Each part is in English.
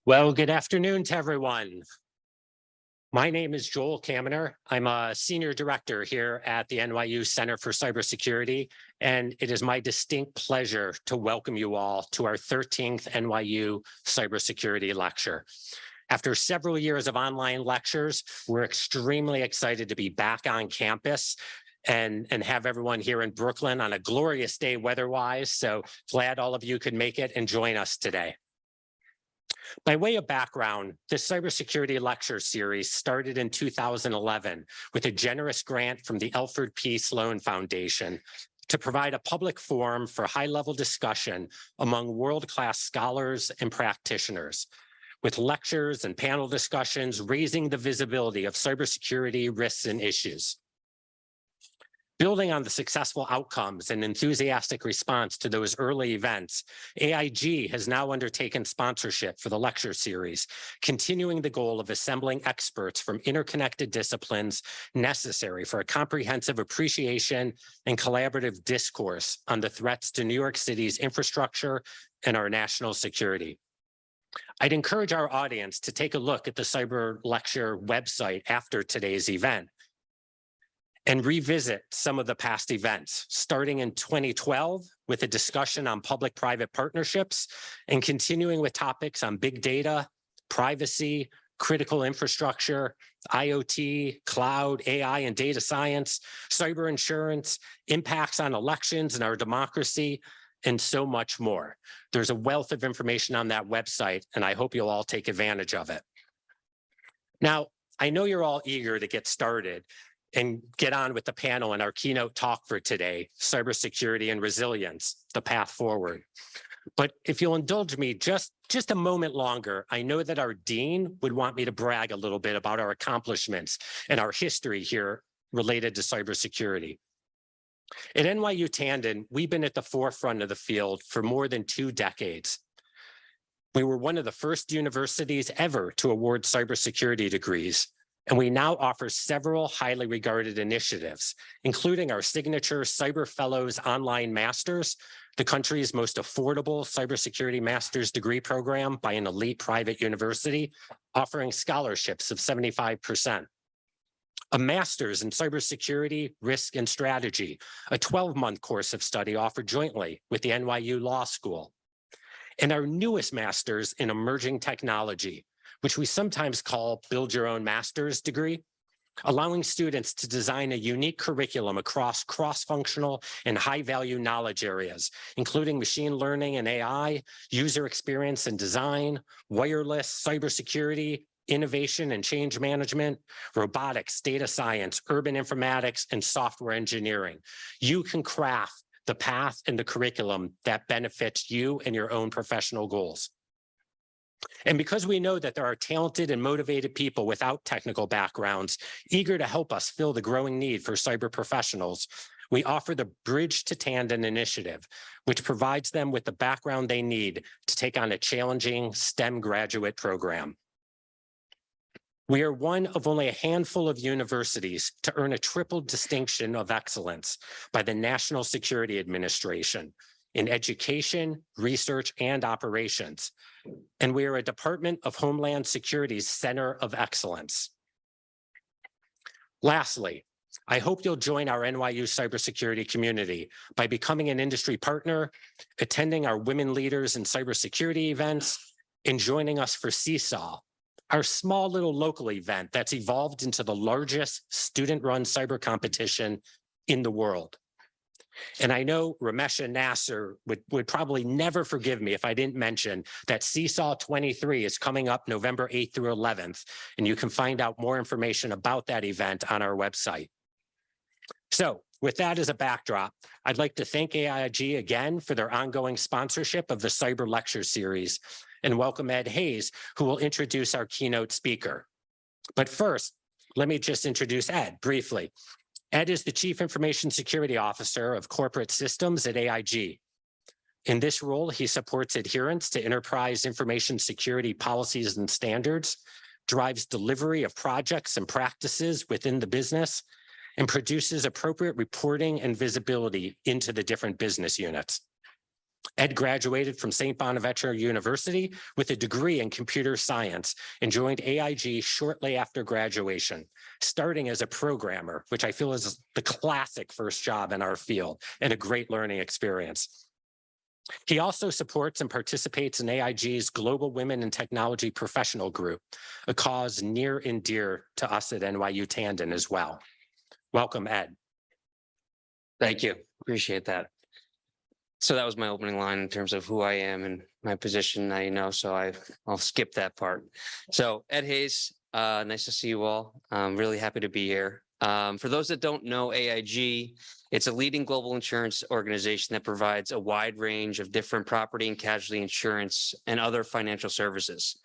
Well, good afternoon to everyone. My name is Joel Kaminer. I'm a senior director here at the NYU Center for Cybersecurity, and it is my distinct pleasure to welcome you all to our 13th NYU Cybersecurity Lecture. After several years of online lectures, we're extremely excited to be back on campus and have everyone here in Brooklyn on a glorious day weather-wise. So glad all of you could make it and join us today. By way of background, this cybersecurity lecture series started in 2011 with a generous grant from the Alfred P. Sloan Foundation to provide a public forum for high-level discussion among world-class scholars and practitioners, with lectures and panel discussions raising the visibility of cybersecurity risks and issues. Building on the successful outcomes and enthusiastic response to those early events, AIG has now undertaken sponsorship for the lecture series, continuing the goal of assembling experts from interconnected disciplines necessary for a comprehensive appreciation and collaborative discourse on the threats to New York City's infrastructure and our national security. I'd encourage our audience to take a look at the Cyber Lecture website after today's event and revisit some of the past events, starting in 2012 with a discussion on public-private partnerships and continuing with topics on big data, privacy, critical infrastructure, IoT, cloud, AI and data science, cyber insurance, impacts on elections and our democracy, and so much more. There's a wealth of information on that website, and I hope you'll all take advantage of it. Now, I know you're all eager to get started and get on with the panel and our keynote talk for today, Cybersecurity and Resilience, the Path Forward. But if you'll indulge me just a moment longer, I know that our dean would want me to brag a little bit about our accomplishments and our history here related to cybersecurity. At NYU Tandon, we've been at the forefront of the field for more than 2 decades. We were one of the first universities ever to award cybersecurity degrees, and we now offer several highly regarded initiatives, including our signature Cyber Fellows Online Masters, the country's most affordable cybersecurity master's degree program by an elite private university, offering scholarships of 75%. A master's in cybersecurity, risk, and strategy, a 12-month course of study offered jointly with the NYU Law School. And our newest master's in emerging technology, which we sometimes call Build Your Own Master's degree, allowing students to design a unique curriculum across cross-functional and high-value knowledge areas, including machine learning and AI, user experience and design, wireless, cybersecurity, innovation and change management, robotics, data science, urban informatics, and software engineering. You can craft the path and the curriculum that benefits you and your own professional goals. And because we know that there are talented and motivated people without technical backgrounds eager to help us fill the growing need for cyber professionals, we offer the Bridge to Tandon initiative, which provides them with the background they need to take on a challenging STEM graduate program. We are one of only a handful of universities to earn a triple distinction of excellence by the National Security Administration in education, research, and operations. And we are a Department of Homeland Security's Center of Excellence. Lastly, I hope you'll join our NYU cybersecurity community by becoming an industry partner, attending our Women Leaders in Cybersecurity events, and joining us for CISO, our small little local event that's evolved into the largest student-run cyber competition in the world. And I know Ramesh and Nasser would probably never forgive me if I didn't mention that CISO 23 is coming up November 8th through 11th, and you can find out more information about that event on our website. So with that as a backdrop, I'd like to thank AIG again for their ongoing sponsorship of the Cyber Lecture Series and welcome Ed Hayes, who will introduce our keynote speaker. But first, let me just introduce Ed briefly. Ed is the Chief Information Security Officer of Corporate Systems at AIG. In this role, he supports adherence to enterprise information security policies and standards, drives delivery of projects and practices within the business, and produces appropriate reporting and visibility into the different business units. Ed graduated from St. Bonaventure University with a degree in computer science and joined AIG shortly after graduation, starting as a programmer, which I feel is the classic first job in our field and a great learning experience. He also supports and participates in AIG's Global Women in Technology Professional Group, a cause near and dear to us at NYU Tandon as well. Welcome, Ed. Thank you. Appreciate that. So that was my opening line in terms of who I am and my position. Now you know, so I'll skip that part. So Ed Hayes, nice to see you all. I'm really happy to be here. For those that don't know AIG, it's a leading global insurance organization that provides a wide range of different property and casualty insurance and other financial services.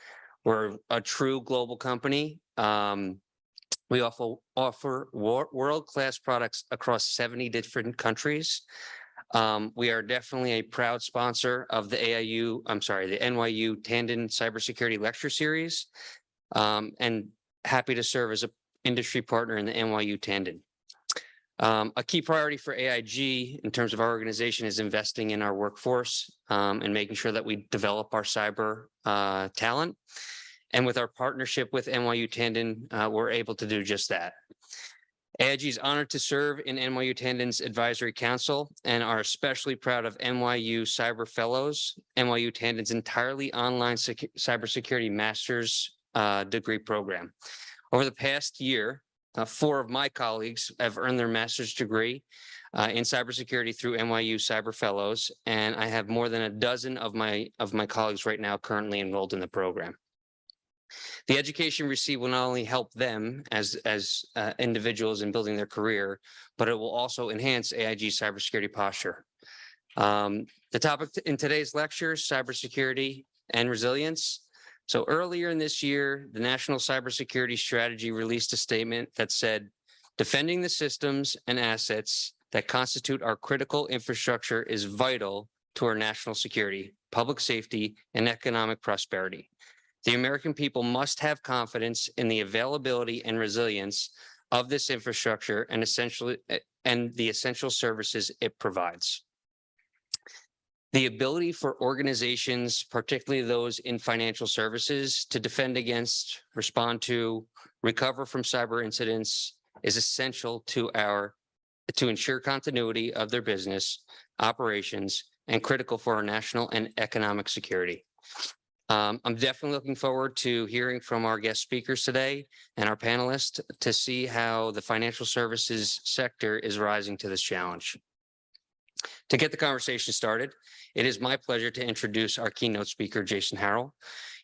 We're a true global company. We offer world-class products across 70 different countries. We are definitely a proud sponsor of the NYU Tandon Cybersecurity Lecture Series, and happy to serve as an industry partner in the NYU Tandon. A key priority for AIG in terms of our organization is investing in our workforce and making sure that we develop our cyber talent. And with our partnership with NYU Tandon, we're able to do just that. AIG is honored to serve in NYU Tandon's advisory council and are especially proud of NYU Cyber Fellows, NYU Tandon's entirely online cybersecurity master's degree program. Over the past year, 4 of my colleagues have earned their master's degree in cybersecurity through NYU Cyber Fellows, and I have more than a dozen of my colleagues right now currently enrolled in the program. The education received will not only help them as individuals in building their career, but it will also enhance AIG's cybersecurity posture. The topic in today's lecture is cybersecurity and resilience. So earlier in this year, the National Cybersecurity Strategy released a statement that said, defending the systems and assets that constitute our critical infrastructure is vital to our national security, public safety, and economic prosperity. The American people must have confidence in the availability and resilience of this infrastructure and the essential services it provides. The ability for organizations, particularly those in financial services, to defend against, respond to, recover from cyber incidents is essential to ensure continuity of their business operations and critical for our national and economic security. I'm definitely looking forward to hearing from our guest speakers today and our panelists to see how the financial services sector is rising to this challenge. To get the conversation started, it is my pleasure to introduce our keynote speaker, Jason Harrell.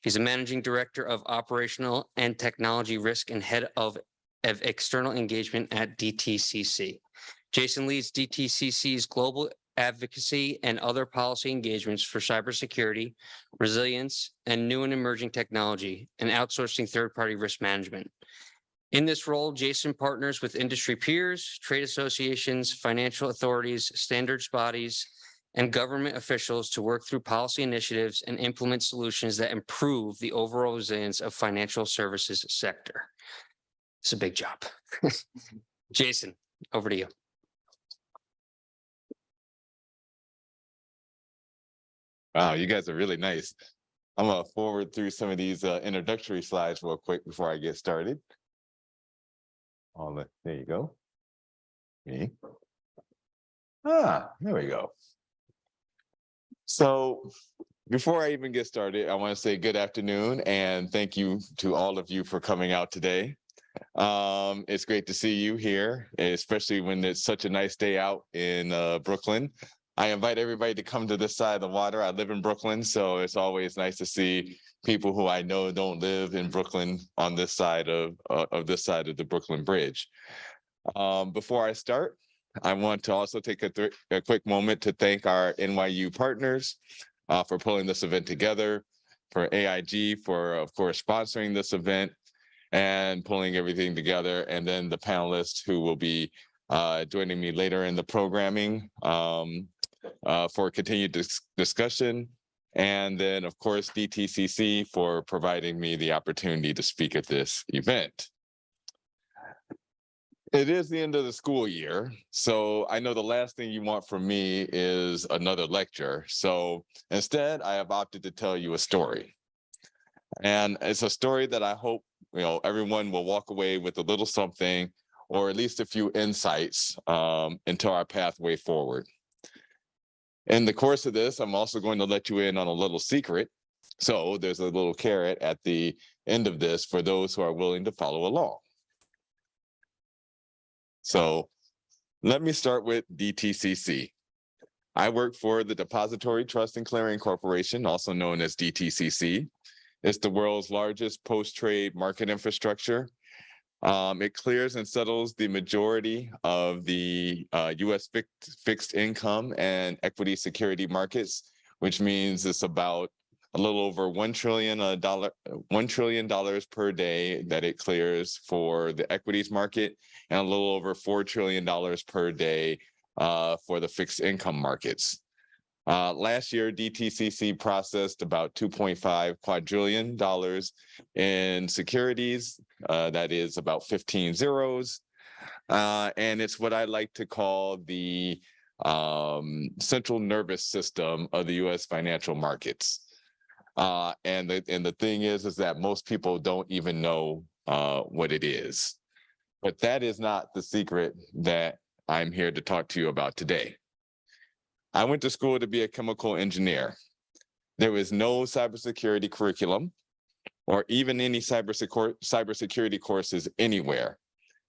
He's a managing director of operational and technology risk and head of external engagement at DTCC. Jason leads DTCC's global advocacy and other policy engagements for cybersecurity, resilience, and new and emerging technology, and outsourcing third-party risk management. In this role, Jason partners with industry peers, trade associations, financial authorities, standards bodies, and government officials to work through policy initiatives and implement solutions that improve the overall resilience of financial services sector. It's a big job. Jason, over to you. Wow, you guys are really nice. I'm gonna forward through some of these introductory slides real quick before I get started. There you go. Me. There we go. So before I even get started, I want to say good afternoon and thank you to all of you for coming out today. It's great to see you here, especially when it's such a nice day out in Brooklyn. I invite everybody to come to this side of the water. I live in Brooklyn, so it's always nice to see people who I know don't live in Brooklyn on this side of the Brooklyn Bridge. Before I start, I want to also take a quick moment to thank our NYU partners for pulling this event together, for AIG for, of course, sponsoring this event and pulling everything together, and then the panelists who will be joining me later in the programming for continued discussion. And then, of course, DTCC for providing me the opportunity to speak at this event. It is the end of the school year, so I know the last thing you want from me is another lecture. So instead, I have opted to tell you a story. And it's a story that I hope, everyone will walk away with a little something, or at least a few insights into our pathway forward. In the course of this, I'm also going to let you in on a little secret. So there's a little carrot at the end of this for those who are willing to follow along. So let me start with DTCC. I work for the Depository Trust and Clearing Corporation, also known as DTCC. It's the world's largest post-trade market infrastructure. It clears and settles the majority of the US fixed income and equity security markets, which means it's about a little over $1 trillion per day that it clears for the equities market, and a little over $4 trillion per day for the fixed income markets. Last year, DTCC processed about $2.5 quadrillion in securities. That is about 15 zeros. And it's what I like to call the central nervous system of the US financial markets. And the thing is that most people don't even know what it is. But that is not the secret that I'm here to talk to you about today. I went to school to be a chemical engineer. There was no cybersecurity curriculum or even any cybersecurity courses anywhere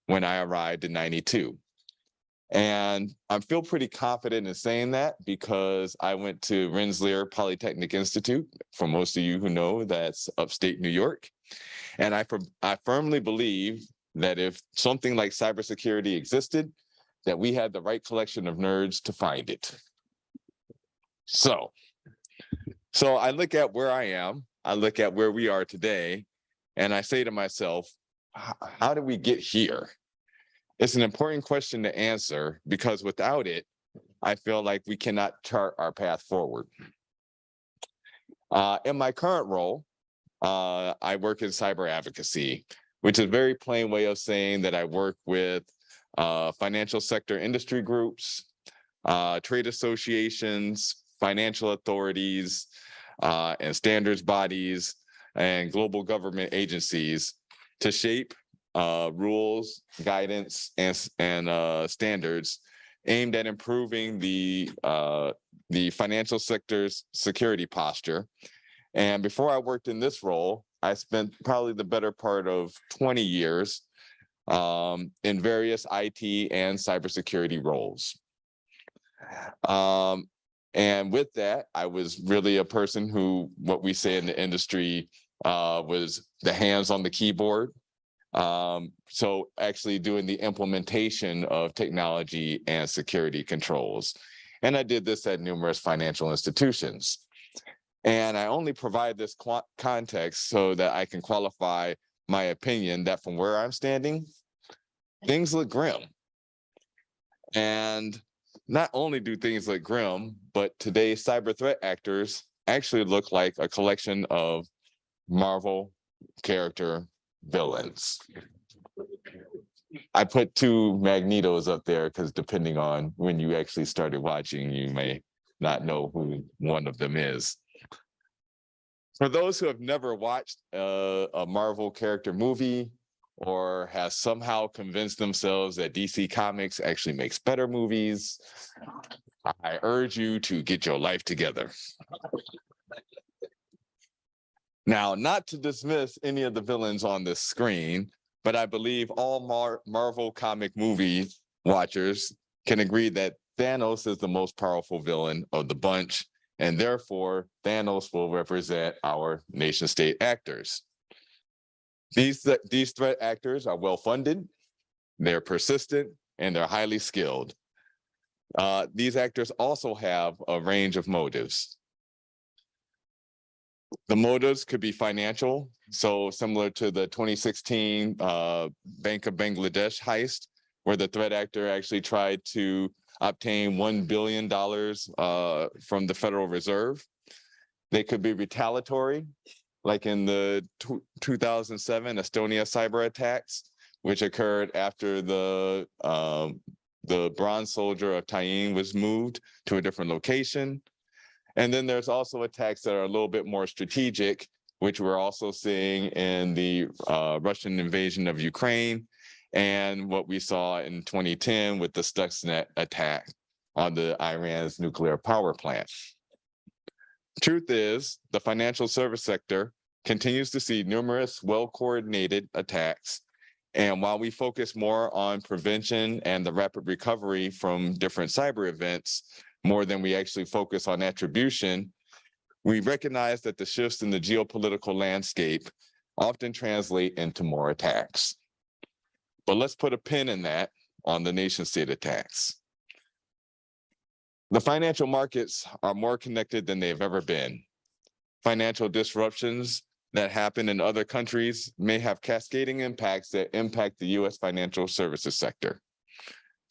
when I arrived in '92. And I feel pretty confident in saying that because I went to Rensselaer Polytechnic Institute. For most of you who know, that's upstate New York. And I firmly believe that if something like cybersecurity existed, that we had the right collection of nerds to find it. So I look at where I am, I look at where we are today, and I say to myself, how did we get here? It's an important question to answer because without it, I feel like we cannot chart our path forward. In my current role, I work in cyber advocacy, which is a very plain way of saying that I work with financial sector industry groups, trade associations, financial authorities, and standards bodies, and global government agencies to shape rules, guidance, and standards aimed at improving the financial sector's security posture. And before I worked in this role, I spent probably the better part of 20 years in various IT and cybersecurity roles. And with that, I was really a person who, what we say in the industry, was the hands on the keyboard. So actually doing the implementation of technology and security controls. And I did this at numerous financial institutions. And I only provide this context so that I can qualify my opinion that from where I'm standing, things look grim. And not only do things look grim, but today's cyber threat actors actually look like a collection of Marvel character villains. I put two Magnetos up there because depending on when you actually started watching, you may not know who one of them is. For those who have never watched a Marvel character movie or has somehow convinced themselves that DC Comics actually makes better movies, I urge you to get your life together. Now, not to dismiss any of the villains on this screen, but I believe all Marvel comic movie watchers can agree that Thanos is the most powerful villain of the bunch, and therefore Thanos will represent our nation state actors. These threat actors are well-funded, they're persistent, and they're highly skilled. These actors also have a range of motives. The motives could be financial, so similar to the 2016 Bank of Bangladesh heist, where the threat actor actually tried to obtain $1 billion from the Federal Reserve. They could be retaliatory, like in the 2007 Estonia cyber attacks, which occurred after the bronze soldier of Tayin was moved to a different location. And then there's also attacks that are a little bit more strategic, which we're also seeing in the Russian invasion of Ukraine and what we saw in 2010 with the Stuxnet attack on the Iran's nuclear power plant. Truth is, the financial service sector continues to see numerous well-coordinated attacks. And while we focus more on prevention and the rapid recovery from different cyber events, more than we actually focus on attribution, we recognize that the shifts in the geopolitical landscape often translate into more attacks. But let's put a pin in that on the nation state attacks. The financial markets are more connected than they've ever been. Financial disruptions that happen in other countries may have cascading impacts that impact the US financial services sector.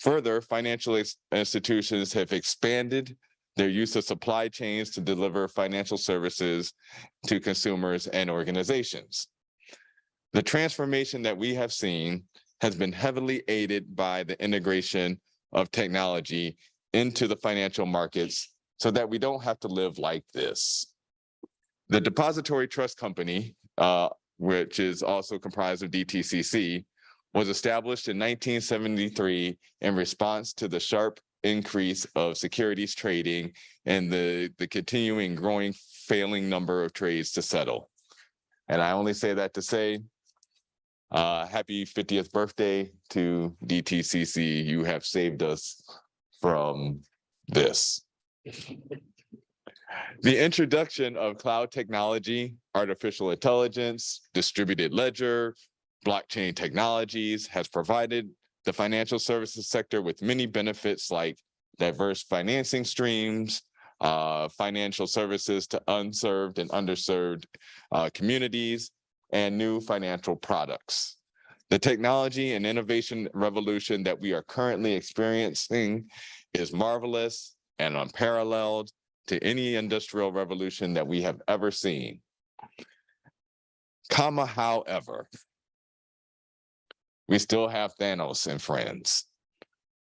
Further, financial institutions have expanded their use of supply chains to deliver financial services to consumers and organizations. The transformation that we have seen has been heavily aided by the integration of technology into the financial markets so that we don't have to live like this. The Depository Trust Company, which is also comprised of DTCC, was established in 1973 in response to the sharp increase of securities trading and the continuing growing failing number of trades to settle. And I only say that to say, happy 50th birthday to DTCC. You have saved us from this. The introduction of cloud technology, artificial intelligence, distributed ledger, blockchain technologies has provided the financial services sector with many benefits like diverse financing streams, financial services to unserved and underserved communities, and new financial products. The technology and innovation revolution that we are currently experiencing is marvelous and unparalleled to any industrial revolution that we have ever seen. However, we still have Thanos and friends.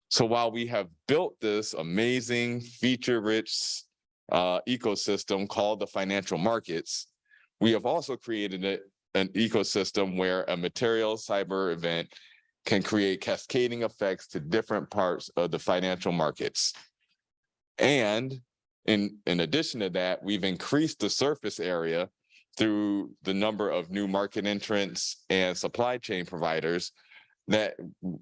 So while we have built this amazing feature-rich ecosystem called the financial markets, we have also created an ecosystem where a material cyber event can create cascading effects to different parts of the financial markets. And in addition to that, we've increased the surface area through the number of new market entrants and supply chain providers that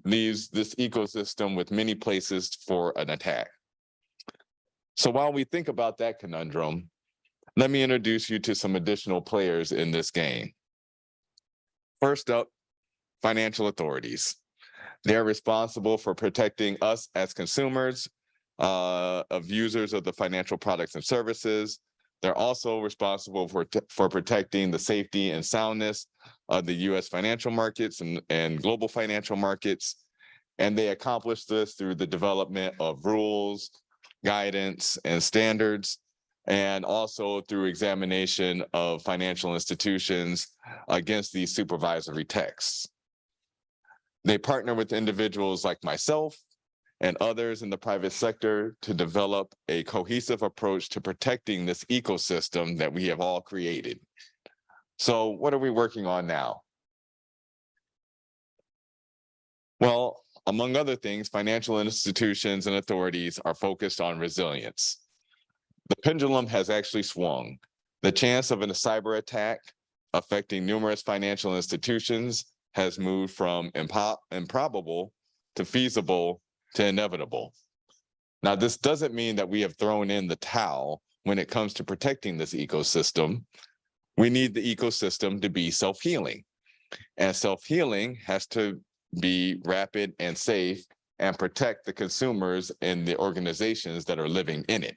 leaves this ecosystem with many places for an attack. So while we think about that conundrum, let me introduce you to some additional players in this game. First up, financial authorities. They're responsible for protecting us as consumers, of users of the financial products and services. They're also responsible for protecting the safety and soundness of the US financial markets and global financial markets. And they accomplish this through the development of rules, guidance, and standards, and also through examination of financial institutions against these supervisory texts. They partner with individuals like myself and others in the private sector to develop a cohesive approach to protecting this ecosystem that we have all created. So what are we working on now? Well, among other things, financial institutions and authorities are focused on resilience. The pendulum has actually swung. The chance of a cyber attack affecting numerous financial institutions has moved from improbable to feasible to inevitable. Now, this doesn't mean that we have thrown in the towel when it comes to protecting this ecosystem. We need the ecosystem to be self-healing, and self-healing has to be rapid and safe and protect the consumers and the organizations that are living in it.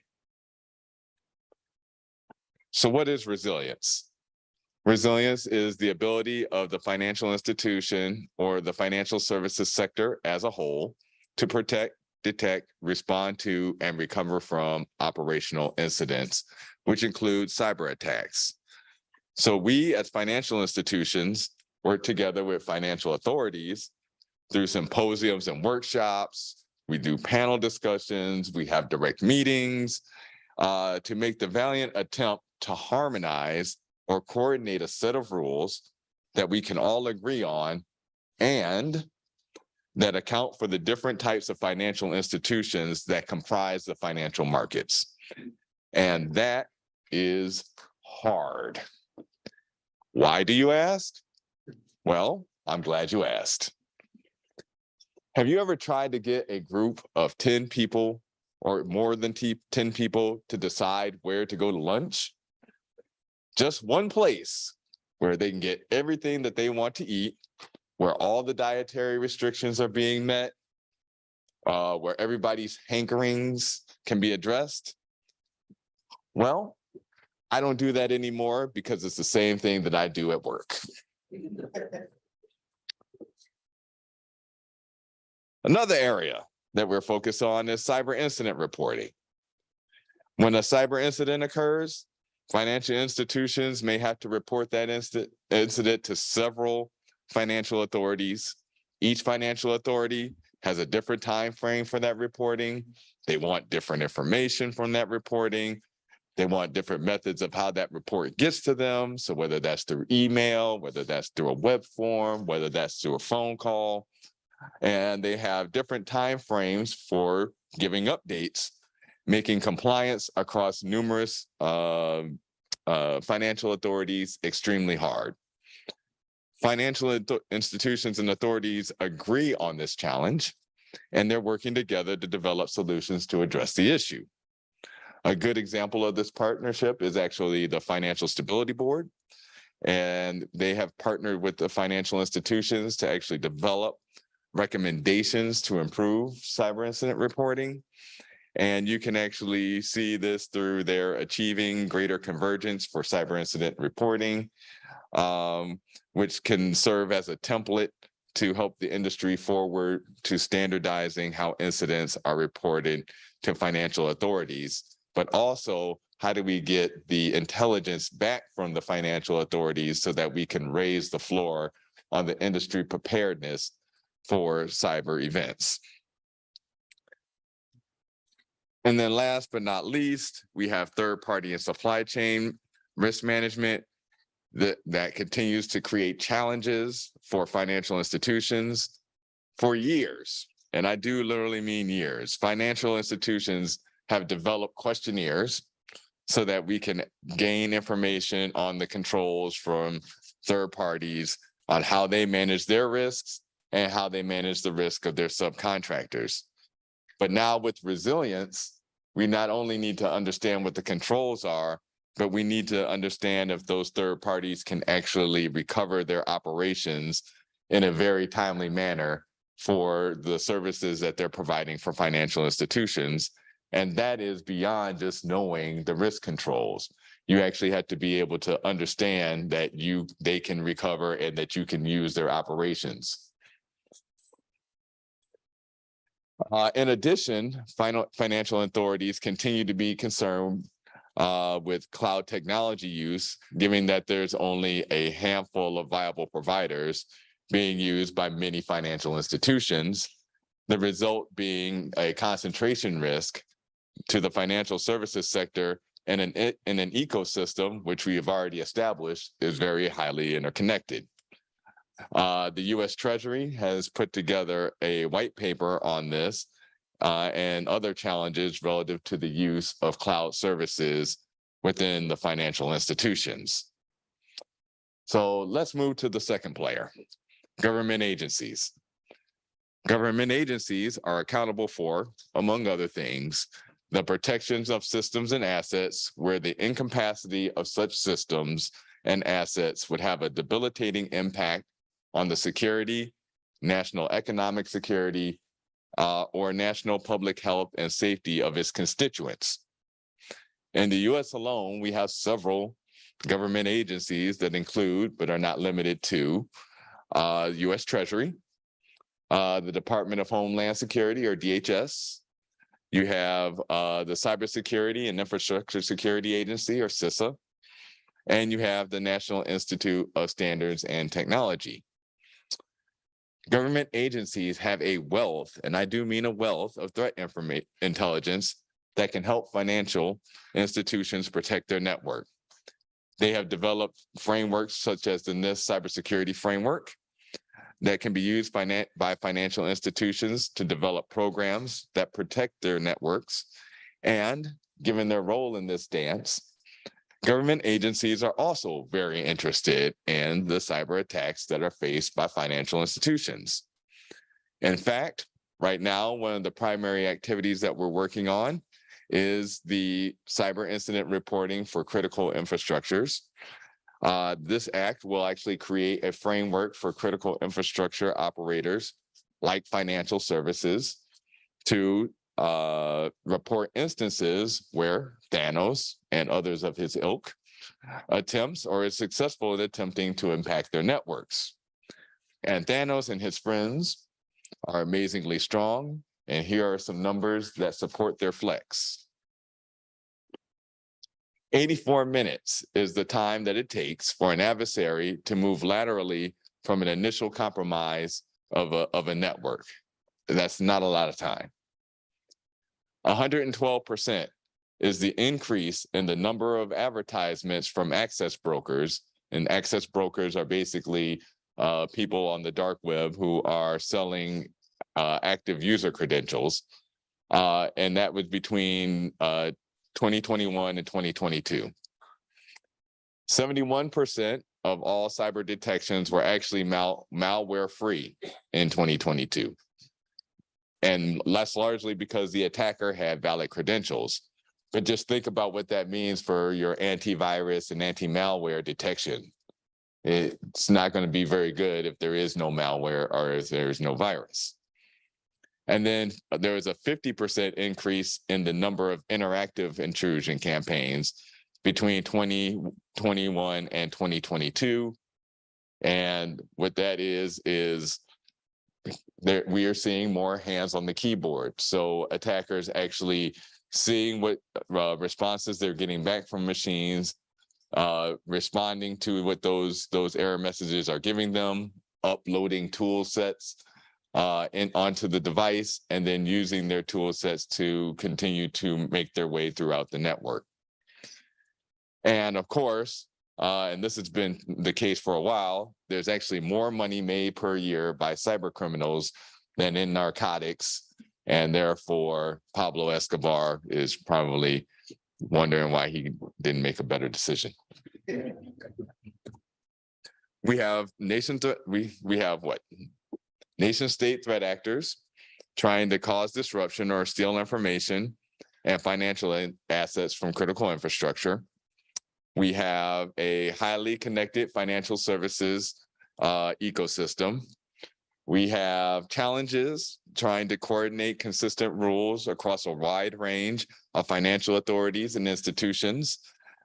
So what is resilience? Resilience is the ability of the financial institution or the financial services sector as a whole to protect, detect, respond to, and recover from operational incidents, which include cyber attacks. So we as financial institutions work together with financial authorities through symposiums and workshops. We do panel discussions, we have direct meetings to make the valiant attempt to harmonize or coordinate a set of rules that we can all agree on and that account for the different types of financial institutions that comprise the financial markets. And that is hard. Why do you ask? Well, I'm glad you asked. Have you ever tried to get a group of 10 people or more than 10 people to decide where to go to lunch? Just one place where they can get everything that they want to eat, where all the dietary restrictions are being met, where everybody's hankerings can be addressed? Well, I don't do that anymore because it's the same thing that I do at work. Another area that we're focused on is cyber incident reporting. When a cyber incident occurs, financial institutions may have to report that incident to several financial authorities. Each financial authority has a different time frame for that reporting. They want different information from that reporting. They want different methods of how that report gets to them. So whether that's through email, whether that's through a web form, whether that's through a phone call, and they have different time frames for giving updates, making compliance across numerous financial authorities extremely hard. Financial institutions and authorities agree on this challenge, and they're working together to develop solutions to address the issue. A good example of this partnership is actually the Financial Stability Board, and they have partnered with the financial institutions to actually develop recommendations to improve cyber incident reporting. And you can actually see this through their Achieving Greater Convergence for Cyber Incident Reporting, which can serve as a template to help the industry forward to standardizing how incidents are reported to financial authorities, but also how do we get the intelligence back from the financial authorities so that we can raise the floor on the industry preparedness for cyber events. And then last but not least, we have third-party and supply chain risk management that continues to create challenges for financial institutions for years. And I do literally mean years. Financial institutions have developed questionnaires so that we can gain information on the controls from third parties on how they manage their risks and how they manage the risk of their subcontractors. But now with resilience, we not only need to understand what the controls are, but we need to understand if those third parties can actually recover their operations in a very timely manner for the services that they're providing for financial institutions. And that is beyond just knowing the risk controls. You actually have to be able to understand that they can recover and that you can use their operations. In addition, financial authorities continue to be concerned with cloud technology use, given that there's only a handful of viable providers being used by many financial institutions, the result being a concentration risk to the financial services sector and in an ecosystem, which we have already established is very highly interconnected. The US Treasury has put together a white paper on this and other challenges relative to the use of cloud services within the financial institutions. So let's move to the second player, government agencies. Government agencies are accountable for, among other things, the protections of systems and assets where the incapacity of such systems and assets would have a debilitating impact on the security, national economic security, or national public health and safety of its constituents. In the US alone, we have several government agencies that include, but are not limited to, US Treasury, the Department of Homeland Security, or DHS. You have the Cybersecurity and Infrastructure Security Agency, or CISA. and you have the National Institute of Standards and Technology. Government agencies have a wealth, and I do mean a wealth of threat intelligence that can help financial institutions protect their network. They have developed frameworks such as the NIST Cybersecurity Framework that can be used by financial institutions to develop programs that protect their networks. And given their role in this dance, government agencies are also very interested in the cyber attacks that are faced by financial institutions. In fact, right now, one of the primary activities that we're working on is the cyber incident reporting for critical infrastructures. This act will actually create a framework for critical infrastructure operators like financial services to report instances where Thanos and others of his ilk attempts or is successful in attempting to impact their networks. And Thanos and his friends are amazingly strong. And here are some numbers that support their flex. 84 minutes is the time that it takes for an adversary to move laterally from an initial compromise of a network. That's not a lot of time. 112% is the increase in the number of advertisements from access brokers. And access brokers are basically people on the dark web who are selling active user credentials. And that was between 2021 and 2022. 71% of all cyber detections were actually malware free in 2022. And that's largely because the attacker had valid credentials. But just think about what that means for your antivirus and anti-malware detection. It's not going to be very good if there is no malware or if there is no virus. And then there was a 50% increase in the number of interactive intrusion campaigns between 2021 and 2022. And what that is that we are seeing more hands on the keyboard. So attackers actually seeing what responses they're getting back from machines, responding to what those error messages are giving them, uploading tool sets onto the device, and then using their tool sets to continue to make their way throughout the network. And of course, and this has been the case for a while, there's actually more money made per year by cyber criminals than in narcotics. And therefore, Pablo Escobar is probably wondering why he didn't make a better decision. We have nation-state threat actors trying to cause disruption or steal information and financial assets from critical infrastructure. We have a highly connected financial services ecosystem. We have challenges trying to coordinate consistent rules across a wide range of financial authorities and institutions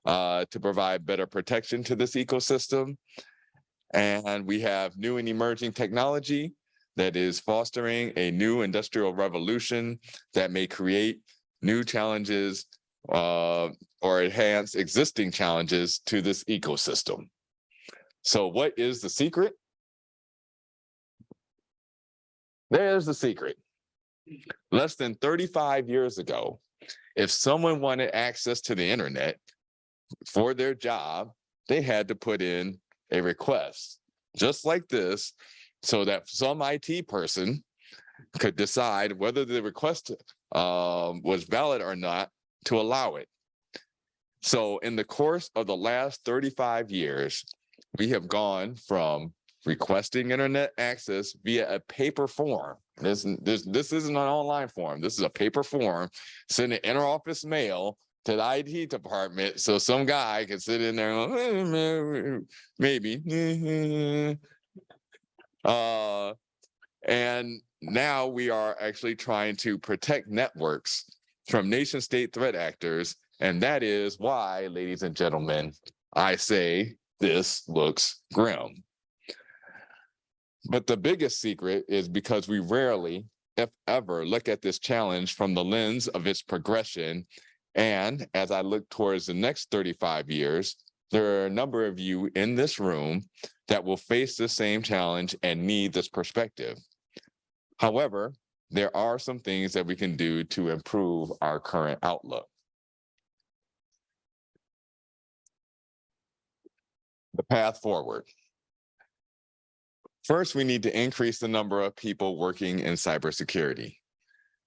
to provide better protection to this ecosystem. And we have new and emerging technology that is fostering a new industrial revolution that may create new challenges or enhance existing challenges to this ecosystem. So what is the secret? There's the secret. Less than 35 years ago, if someone wanted access to the internet for their job, they had to put in a request just like this so that some IT person could decide whether the request was valid or not to allow it. So in the course of the last 35 years, we have gone from requesting internet access via a paper form. This isn't an online form. This is a paper form, sending interoffice mail to the IT department so some guy can sit in there and go, maybe. And now we are actually trying to protect networks from nation-state threat actors. And that is why, ladies and gentlemen, I say this looks grim. But the biggest secret is because we rarely, if ever, look at this challenge from the lens of its progression. And as I look towards the next 35 years, there are a number of you in this room that will face the same challenge and need this perspective. However, there are some things that we can do to improve our current outlook. The path forward. First, we need to increase the number of people working in cybersecurity.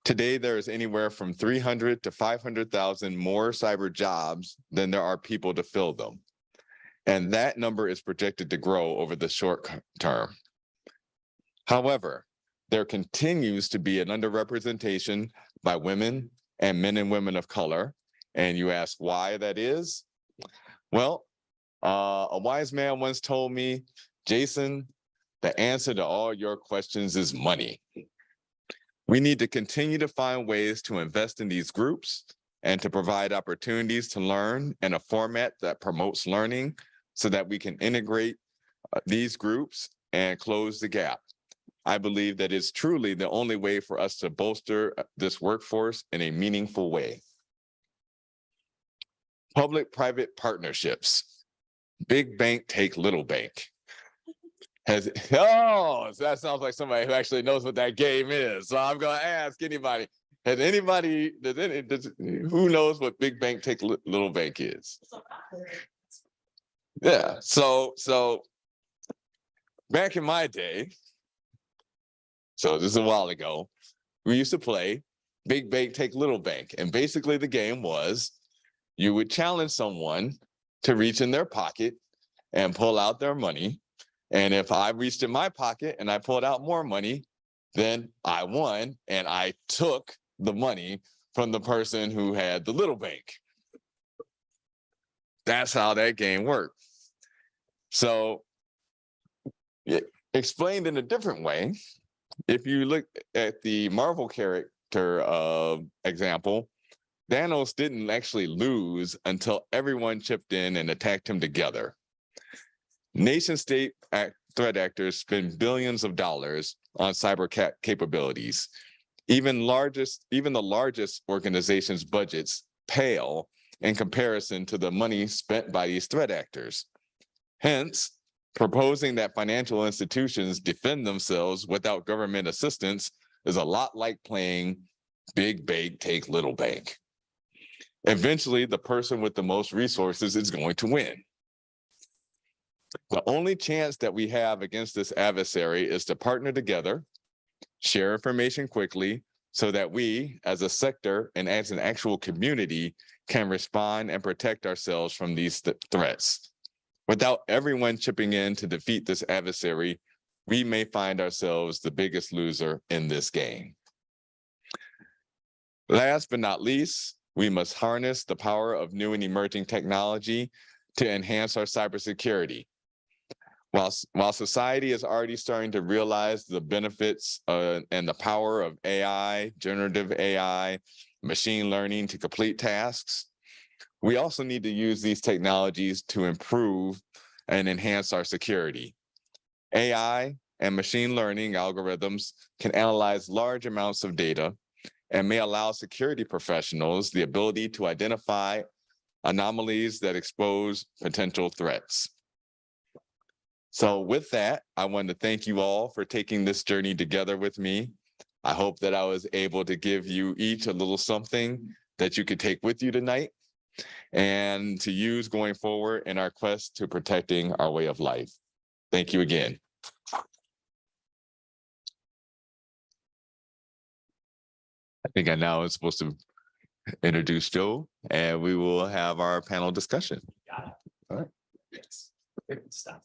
Today, there is anywhere from 300 to 500,000 more cyber jobs than there are people to fill them. And that number is projected to grow over the short term. However, there continues to be an underrepresentation by women and men and women of color. And you ask why that is? Well, a wise man once told me, Jason, the answer to all your questions is money. We need to continue to find ways to invest in these groups and to provide opportunities to learn in a format that promotes learning so that we can integrate these groups and close the gap. I believe that it's truly the only way for us to bolster this workforce in a meaningful way. Public-private partnerships. Big bank take little bank. Oh, that sounds like somebody who actually knows what that game is. So I'm going to ask anybody, who knows what big bank take little bank is? Yeah, so back in my day, so this is a while ago, we used to play big bank take little bank. And basically the game was you would challenge someone to reach in their pocket and pull out their money. And if I reached in my pocket and I pulled out more money, then I won and I took the money from the person who had the little bank. That's how that game worked. So explained in a different way, if you look at the Marvel character example, Thanos didn't actually lose until everyone chipped in and attacked him together. Nation state threat actors spend billions of dollars on cyber capabilities. Even the largest organizations' budgets pale in comparison to the money spent by these threat actors. Hence, proposing that financial institutions defend themselves without government assistance is a lot like playing big bank take little bank. Eventually, the person with the most resources is going to win. The only chance that we have against this adversary is to partner together, share information quickly, so that we, as a sector and as an actual community, can respond and protect ourselves from these threats. Without everyone chipping in to defeat this adversary, we may find ourselves the biggest loser in this game. Last but not least, we must harness the power of new and emerging technology to enhance our cybersecurity. While society is already starting to realize the benefits and the power of AI, generative AI, machine learning to complete tasks, we also need to use these technologies to improve and enhance our security. AI and machine learning algorithms can analyze large amounts of data and may allow security professionals the ability to identify anomalies that expose potential threats. So with that, I want to thank you all for taking this journey together with me. I hope that I was able to give you each a little something that you could take with you tonight and to use going forward in our quest to protecting our way of life. Thank you again. I think I now am supposed to introduce Joe, and we will have our panel discussion. Got it. All right. Yes. Good stuff.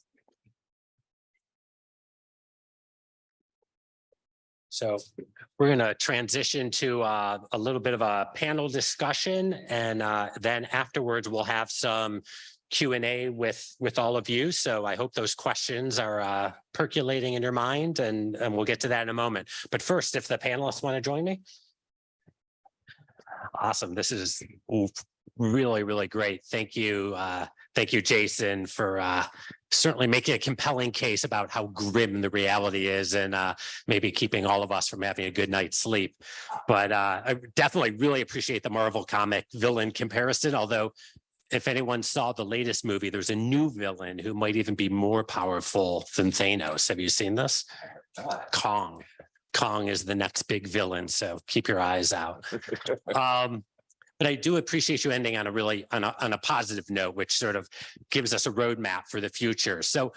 So we're going to transition to a little bit of a panel discussion, and then afterwards we'll have some Q&A with all of you. So I hope those questions are percolating in your mind, and we'll get to that in a moment. But first, if the panelists want to join me. Awesome. This is really, really great. Thank you. Thank you, Jason, for certainly making a compelling case about how grim the reality is, and maybe keeping all of us from having a good night's sleep. But I definitely really appreciate the Marvel comic villain comparison, although if anyone saw the latest movie, there's a new villain who might even be more powerful than Thanos. Have you seen this? Kong. Kong is the next big villain, so keep your eyes out. But I do appreciate you ending on a really on a positive note, which sort of gives us a roadmap for the future. So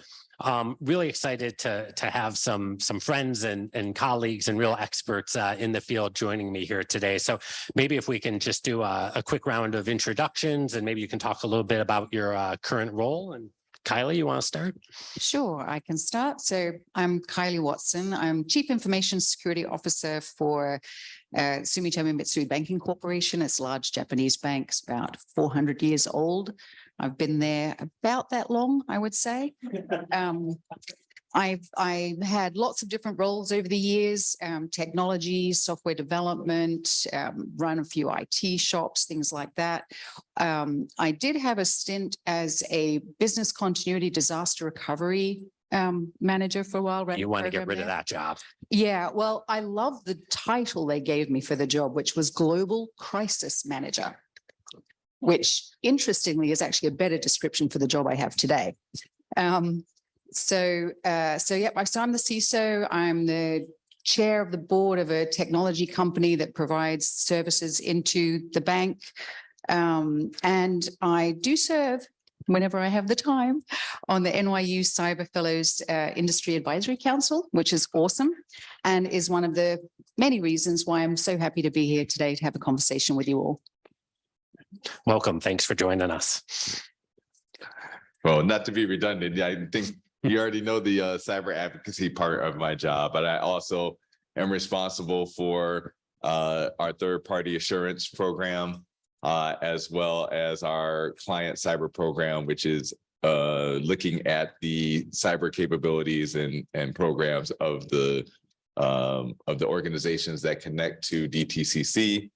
really excited to have some friends and colleagues and real experts in the field joining me here today. So maybe if we can just do a quick round of introductions, and maybe you can talk a little bit about your current role. And Kylie, you want to start? Sure, I can start. So I'm Kylie Watson. I'm Chief Information Security Officer for Sumitomo Mitsui Banking Corporation. It's a large Japanese bank. It's about 400 years old. I've been there about that long, I would say. I've had lots of different roles over the years, technology, software development, run a few IT shops, things like that. I did have a stint as a business continuity disaster recovery manager for a while. You want to get rid of that job? Yeah, well, I love the title they gave me for the job, which was Global Crisis Manager, which interestingly is actually a better description for the job I have today. So I'm the CISO. I'm the chair of the board of a technology company that provides services into the bank. And I do serve, whenever I have the time, on the NYU Cyber Fellows Industry Advisory Council, which is awesome and is one of the many reasons why I'm so happy to be here today to have a conversation with you all. Welcome. Thanks for joining us. Well, not to be redundant, I think you already know the cyber advocacy part of my job, but I also am responsible for our third-party assurance program, as well as our client cyber program, which is looking at the cyber capabilities and programs of the organizations that connect to DTCC.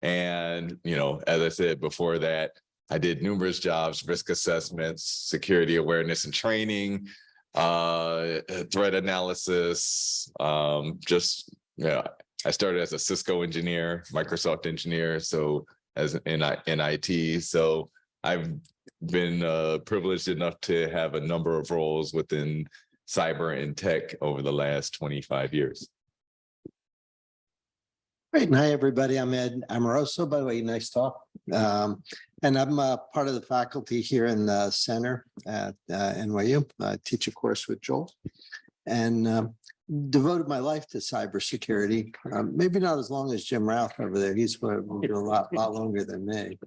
And, you know, as I said before that, I did numerous jobs, risk assessments, security awareness and training, threat analysis. I started as a Cisco engineer, Microsoft engineer, so as in IT. So I've been privileged enough to have a number of roles within cyber and tech over the last 25 years. Great. And hi, everybody. I'm Ed Amoroso. By the way, nice talk. And I'm part of the faculty here in the center at NYU. I teach a course with Joel and devoted my life to cybersecurity. Maybe not as long as Jim Routh over there. He's been a lot longer than me.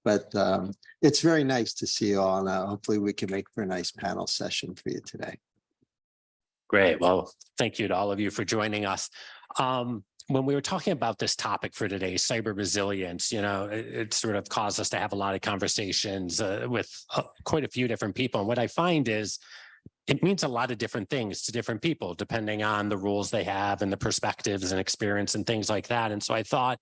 But it's very nice to see you all. And hopefully we can make for a nice panel session for you today. Great. Well, thank you to all of you for joining us. When we were talking about this topic for today, cyber resilience, you know, it sort of caused us to have a lot of conversations with quite a few different people. And what I find is it means a lot of different things to different people, depending on the roles they have and the perspectives and experience and things like that. And so I thought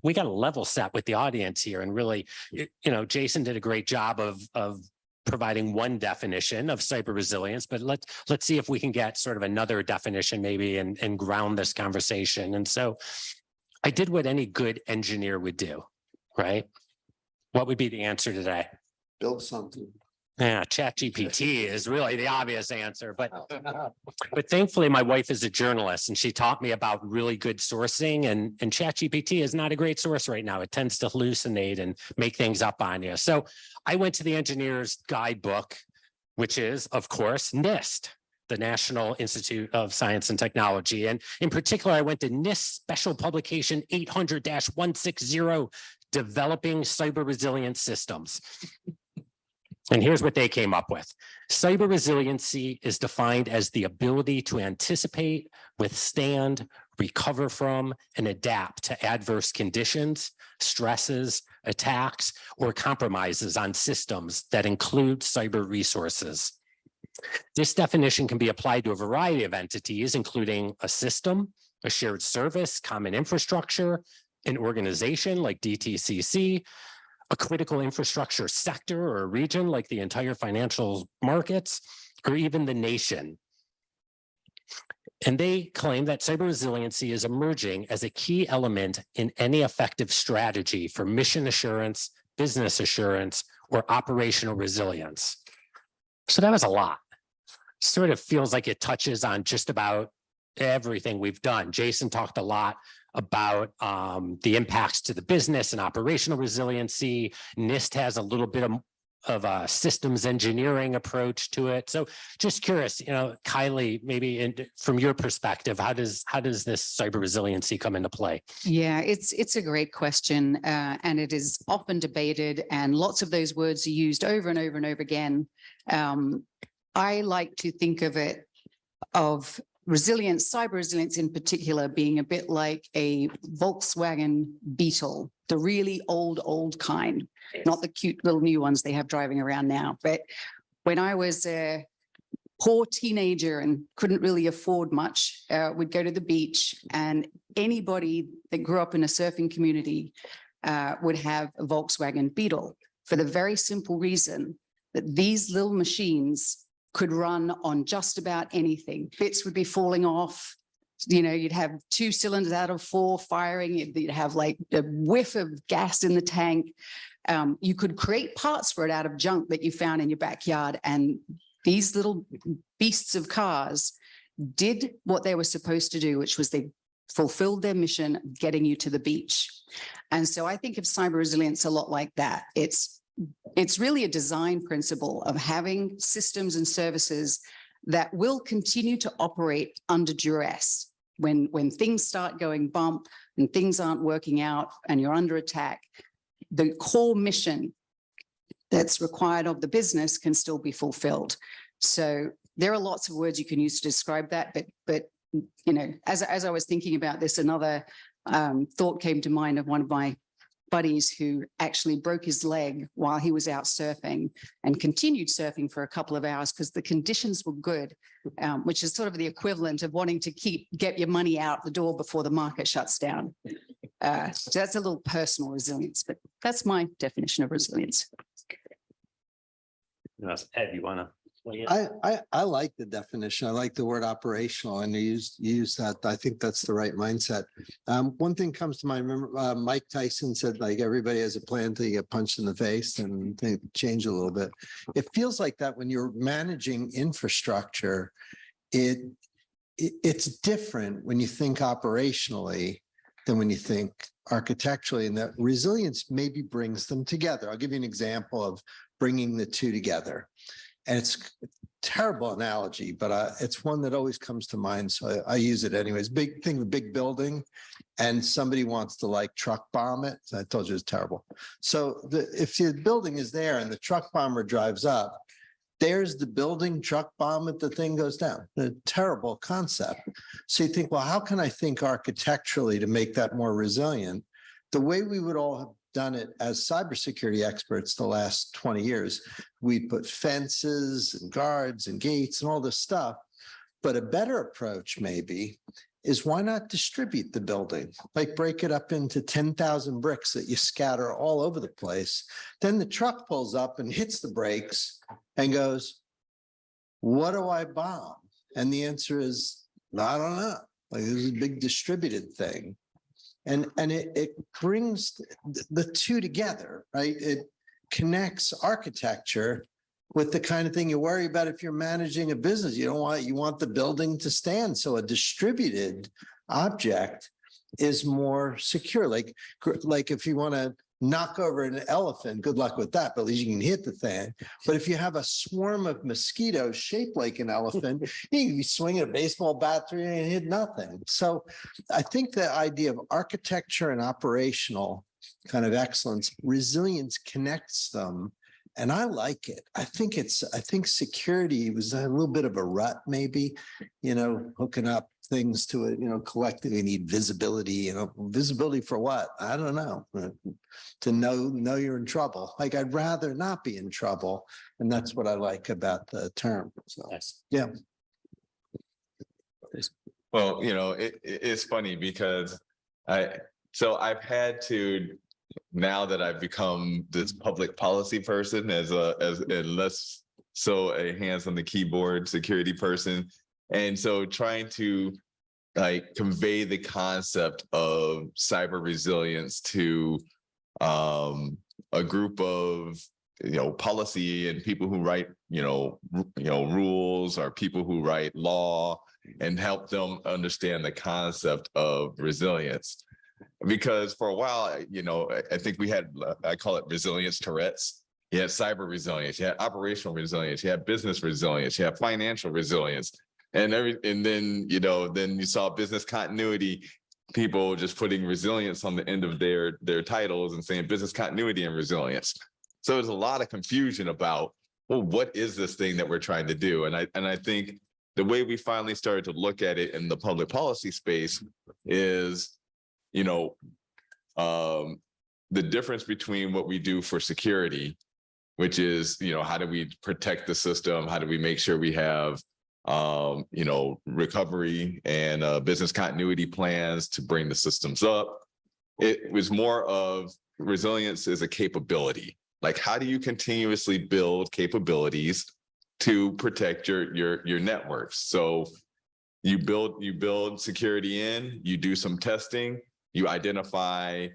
we got a level set with the audience here. And really, you know, Jason did a great job of providing one definition of cyber resilience, but let's see if we can get sort of another definition maybe and ground this conversation. And so I did what any good engineer would do, right? What would be the answer today? Build something. Yeah, ChatGPT is really the obvious answer, but thankfully my wife is a journalist and she taught me about really good sourcing, and ChatGPT is not a great source right now. It tends to hallucinate and make things up on you. So I went to the engineer's guidebook, which is, of course, NIST, the National Institute of Science and Technology. And in particular, I went to NIST Special Publication 800-160, Developing Cyber Resilient Systems. And here's what they came up with. Cyber resiliency is defined as the ability to anticipate, withstand, recover from, and adapt to adverse conditions, stresses, attacks, or compromises on systems that include cyber resources. This definition can be applied to a variety of entities, including a system, a shared service, common infrastructure, an organization like DTCC, a critical infrastructure sector or a region like the entire financial markets, or even the nation. And they claim that cyber resiliency is emerging as a key element in any effective strategy for mission assurance, business assurance, or operational resilience? So that was a lot. Sort of feels like it touches on just about everything we've done. Jason talked a lot about the impacts to the business and operational resiliency. NIST has a little bit of a systems engineering approach to it. So just curious, Kylie, maybe from your perspective, how does this cyber resiliency come into play? Yeah, it's a great question, and it is often debated, and lots of those words are used over and over and over again. I like to think of resilience, cyber resilience in particular, being a bit like a Volkswagen Beetle, the really old kind, not the cute little new ones they have driving around now. But when I was a poor teenager and couldn't really afford much, we'd go to the beach, and anybody that grew up in a surfing community would have a Volkswagen Beetle, for the very simple reason that these little machines could run on just about anything. Bits would be falling off. You'd have 2 cylinders out of 4 firing. You'd have like a whiff of gas in the tank. You could create parts for it out of junk that you found in your backyard. And these little beasts of cars did what they were supposed to do, which was they fulfilled their mission of getting you to the beach. And so I think of cyber resilience a lot like that. It's really a design principle of having systems and services that will continue to operate under duress. When things start going bump and things aren't working out and you're under attack, the core mission that's required of the business can still be fulfilled. So there are lots of words you can use to describe that, but as I was thinking about this, another thought came to mind of one of my buddies who actually broke his leg while he was out surfing and continued surfing for a couple of hours because the conditions were good, which is sort of the equivalent of wanting to get your money out the door before the market shuts down. So that's a little personal resilience, but that's my definition of resilience. Ed, you want to? I like the definition. I like the word operational, and you use that. I think that's the right mindset. One thing comes to mind. Remember, Mike Tyson said, like, everybody has a plan until you get punched in the face, and they change a little bit. It feels like that when you're managing infrastructure. It's different when you think operationally than when you think architecturally, and that resilience maybe brings them together. I'll give you an example of bringing the two together. And it's a terrible analogy, but it's one that always comes to mind. So I use it anyways. Big thing, a big building, and somebody wants to like truck bomb it. So I told you it's terrible. So if the building is there and the truck bomber drives up, there's the building, truck bomb it, the thing goes down. A terrible concept. So you think, well, how can I think architecturally to make that more resilient? The way we would all have done it as cybersecurity experts the last 20 years. We put fences and guards and gates and all this stuff. But a better approach maybe is, why not distribute the building? Like break it up into 10,000 bricks that you scatter all over the place. Then the truck pulls up and hits the brakes and goes, what do I bomb? And the answer is, I don't know. Like, this is a big distributed thing. And it brings the two together, right? It connects architecture with the kind of thing you worry about if you're managing a business. You want the building to stand. So a distributed object is more secure. Like if you want to knock over an elephant, good luck with that, but at least you can hit the thing. But if you have a swarm of mosquitoes shaped like an elephant, you can be swinging a baseball bat through and hit nothing. So I think the idea of architecture and operational kind of excellence, resilience connects them. And I like it. I think security was a little bit of a rut, maybe, hooking up things to it, collectively need visibility, visibility for what? I don't know. To know you're in trouble. Like, I'd rather not be in trouble. And that's what I like about the term. So, yeah. Well, it's funny because I've had to, now that I've become this public policy person as less so a hands on the keyboard security person. And so trying to convey the concept of cyber resilience to a group of policy and people who write, rules, or people who write law, and help them understand the concept of resilience. Because for a while, I think we had, I call it resilience Tourette's. You had cyber resilience, you had operational resilience, you had business resilience, you had financial resilience, and then you saw business continuity, people just putting resilience on the end of their titles and saying business continuity and resilience. So there's a lot of confusion about, well, what is this thing that we're trying to do? And I think the way we finally started to look at it in the public policy space is, the difference between what we do for security, which is, how do we protect the system? How do we make sure we have, recovery and business continuity plans to bring the systems up? It was more of resilience as a capability. Like, how do you continuously build capabilities to protect your networks? So you build security in, you do some testing, you identify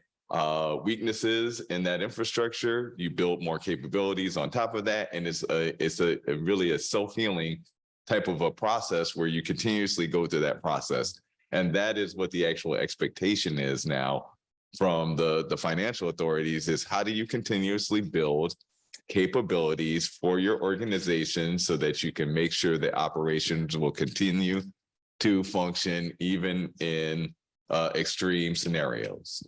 weaknesses in that infrastructure, you build more capabilities on top of that, and it's really a self-healing type of a process where you continuously go through that process. And that is what the actual expectation is now from the financial authorities, is how do you continuously build capabilities for your organization so that you can make sure that operations will continue to function even in extreme scenarios.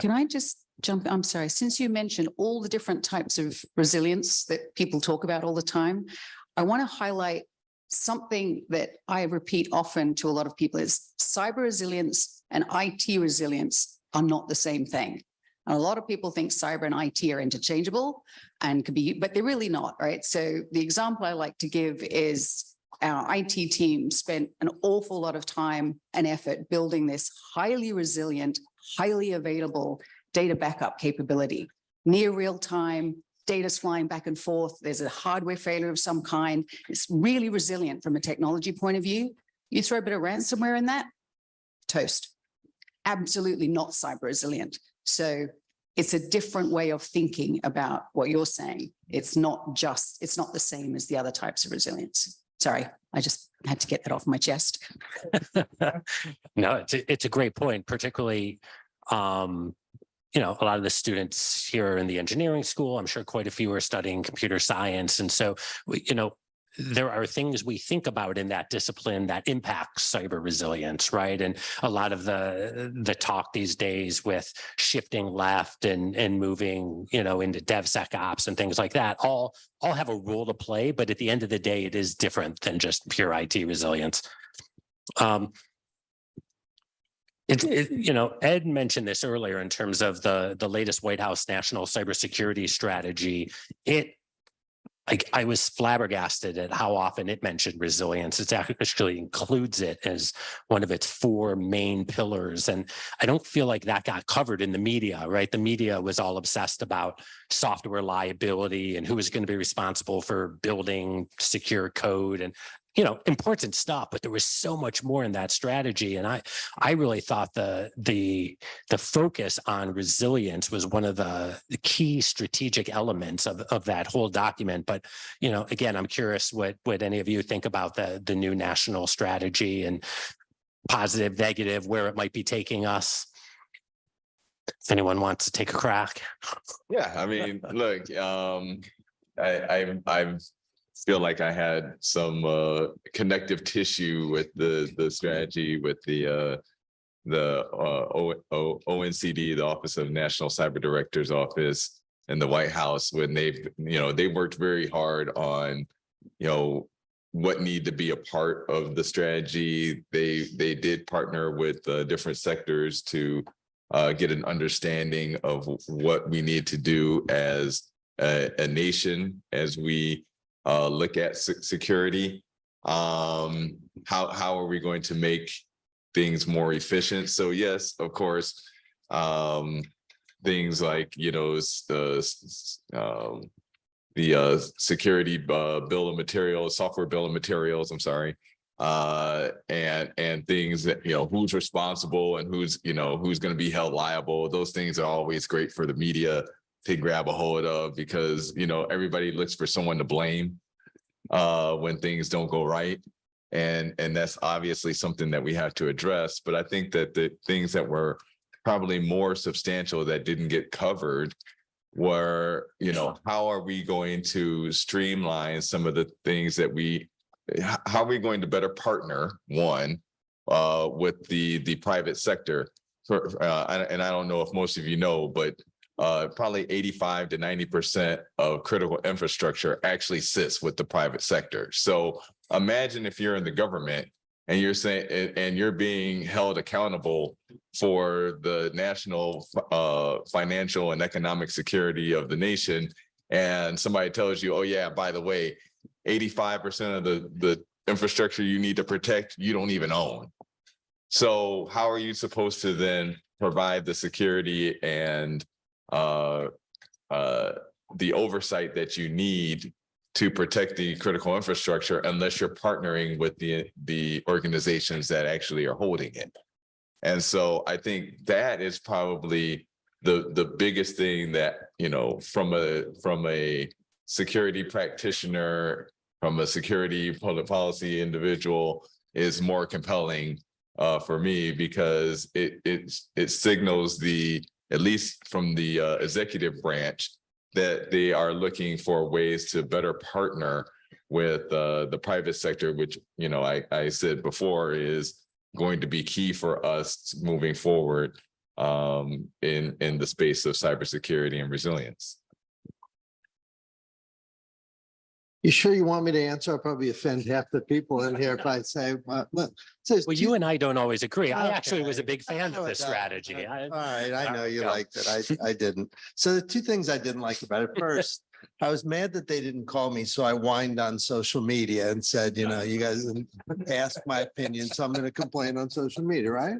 Can I just jump? I'm sorry. Since you mentioned all the different types of resilience that people talk about all the time, I want to highlight something that I repeat often to a lot of people is cyber resilience and IT resilience are not the same thing. And a lot of people think cyber and IT are interchangeable and could be, but they're really not, right? So the example I like to give is our IT team spent an awful lot of time and effort building this highly resilient, highly available data backup capability, near real time, data's flying back and forth. There's a hardware failure of some kind. It's really resilient from a technology point of view. You throw a bit of ransomware in that, toast. Absolutely not cyber resilient. So it's a different way of thinking about what you're saying. It's not the same as the other types of resilience. Sorry, I just had to get that off my chest. No, it's a great point, particularly, a lot of the students here in the engineering school, I'm sure quite a few are studying computer science. And so, there are things we think about in that discipline that impacts cyber resilience, right? And a lot of the talk these days with shifting left and moving, into DevSecOps and things like that, all have a role to play. But at the end of the day, it is different than just pure IT resilience. Ed mentioned this earlier in terms of the latest White House National Cybersecurity Strategy. I was flabbergasted at how often it mentioned resilience. It actually includes it as one of its 4 main pillars. And I don't feel like that got covered in the media, right? The media was all obsessed about software liability and who was going to be responsible for building secure code and, important stuff, but there was so much more in that strategy. And I really thought the focus on resilience was one of the key strategic elements of that whole document. But, again, I'm curious what any of you think about the new national strategy and positive, negative, where it might be taking us. If anyone wants to take a crack. Yeah, I mean, look, I feel like I had some connective tissue with the strategy with the ONCD, the Office of National Cyber Director's Office, and the White House when they worked very hard on what need to be a part of the strategy. They did partner with different sectors to get an understanding of what we need to do as a nation as we look at security. How are we going to make things more efficient? So yes, of course, things like the security bill of materials, software bill of materials. I'm sorry, and things that who's responsible and who's going to be held liable. Those things are always great for the media to grab a hold of because, everybody looks for someone to blame when things don't go right. And that's obviously something that we have to address. But I think that the things that were probably more substantial that didn't get covered were, how are we going to streamline some of the things that how are we going to better partner, one, with the private sector? And I don't know if most of you know, but probably 85 to 90% of critical infrastructure actually sits with the private sector. So imagine if you're in the government and you're saying, and you're being held accountable for the national financial and economic security of the nation. And somebody tells you, oh yeah, by the way, 85% of the infrastructure you need to protect, you don't even own. So how are you supposed to then provide the security and the oversight that you need to protect the critical infrastructure unless you're partnering with the organizations that actually are holding it? And so I think that is probably the biggest thing that, from a security practitioner, from a security public policy individual is more compelling for me, because it signals at least from the executive branch, that they are looking for ways to better partner with the private sector, which, I said before is going to be key for us moving forward in the space of cybersecurity and resilience. You sure you want me to answer? I'll probably offend half the people in here if I say, Well, you and I don't always agree. I actually was a big fan of this strategy. All right, I know you Go. liked it. I didn't. So the two things I didn't like about it. First, I was mad that they didn't call me, so I whined on social media and said, you guys didn't ask my opinion, so I'm going to complain on social media, right?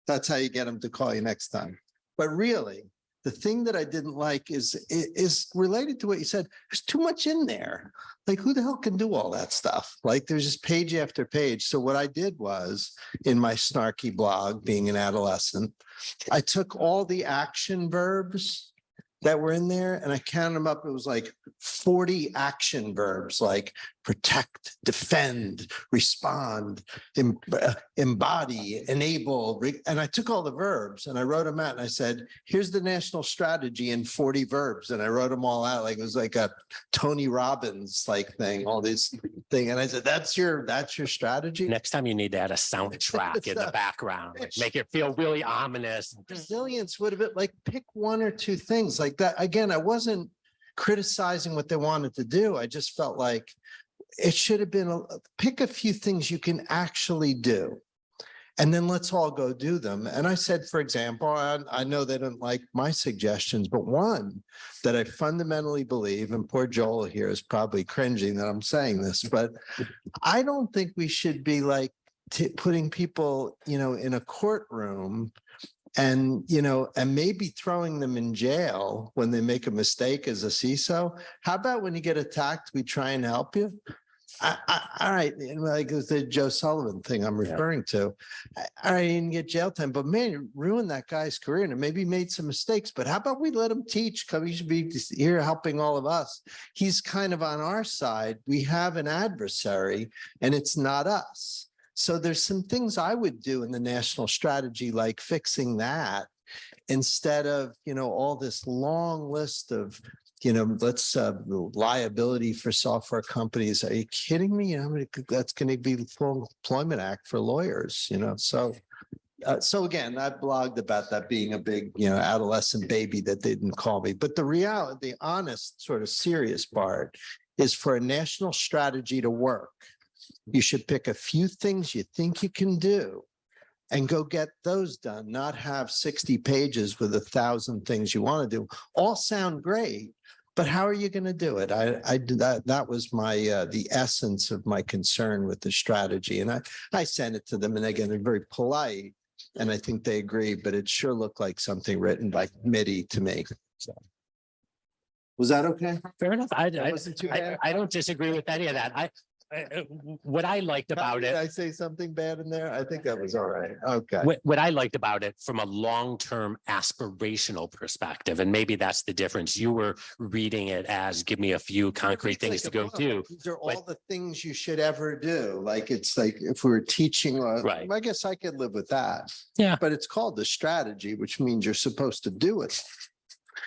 That's how you get them to call you next time. But really, the thing that I didn't like is related to what you said. There's too much in there. Like, who the hell can do all that stuff? Like, there's just page after page. So what I did was, in my snarky blog, being an adolescent, I took all the action verbs that were in there and I counted them up. It was like 40 action verbs, like protect, defend, respond, embody, enable. And I took all the verbs and I wrote them out and I said, here's the national strategy in 40 verbs. And I wrote them all out. Like it was like a Tony Robbins like thing, all this thing. And I said, that's your strategy. Next time you need to add a soundtrack in the background, like, make it feel really ominous. Resilience would have been like, pick one or two things like that. Again, I wasn't criticizing what they wanted to do. I just felt like it should have been pick a few things you can actually do. And then let's all go do them. And I said, for example, I know they don't like my suggestions, but one that I fundamentally believe, and poor Joel here is probably cringing that I'm saying this, but I don't think we should be like putting people, in a courtroom and, and maybe throwing them in jail when they make a mistake as a CISO. How about when you get attacked, we try and help you? All right, like the Joe Sullivan thing I'm referring to. All right, you didn't get jail time, but man, you ruined that guy's career and maybe made some mistakes. But how about we let him teach? Because he should be here helping all of us. He's kind of on our side. We have an adversary, and it's not us. So there's some things I would do in the national strategy, like fixing that, instead of all this long list of. Let's liability for software companies. Are you kidding me? That's going to be the Full Employment Act for lawyers, So again, I blogged about that being a big, adolescent baby that they didn't call me. But the reality, the honest, sort of serious part is for a national strategy to work, you should pick a few things you think you can do and go get those done, not have 60 pages with 1,000 things you want to do. All sound great, but how are you going to do it? I did that. That was my the essence of my concern with the strategy. And I sent it to them, and again, they're very polite, and I think they agree, but it sure looked like something written by committee to me. So. Was that okay? Fair enough. I That wasn't too bad? don't disagree with any of that. what I liked about Did it, I say something bad in there? I think that was all right. Okay. what I liked about it from a long-term aspirational perspective, and maybe that's the difference. You were reading it as give me a few concrete things to go do. These are but- all the things you should ever do. Like, it's like if we were teaching, Right. I guess I could live with that. Yeah. But it's called the strategy, which means you're supposed to do it.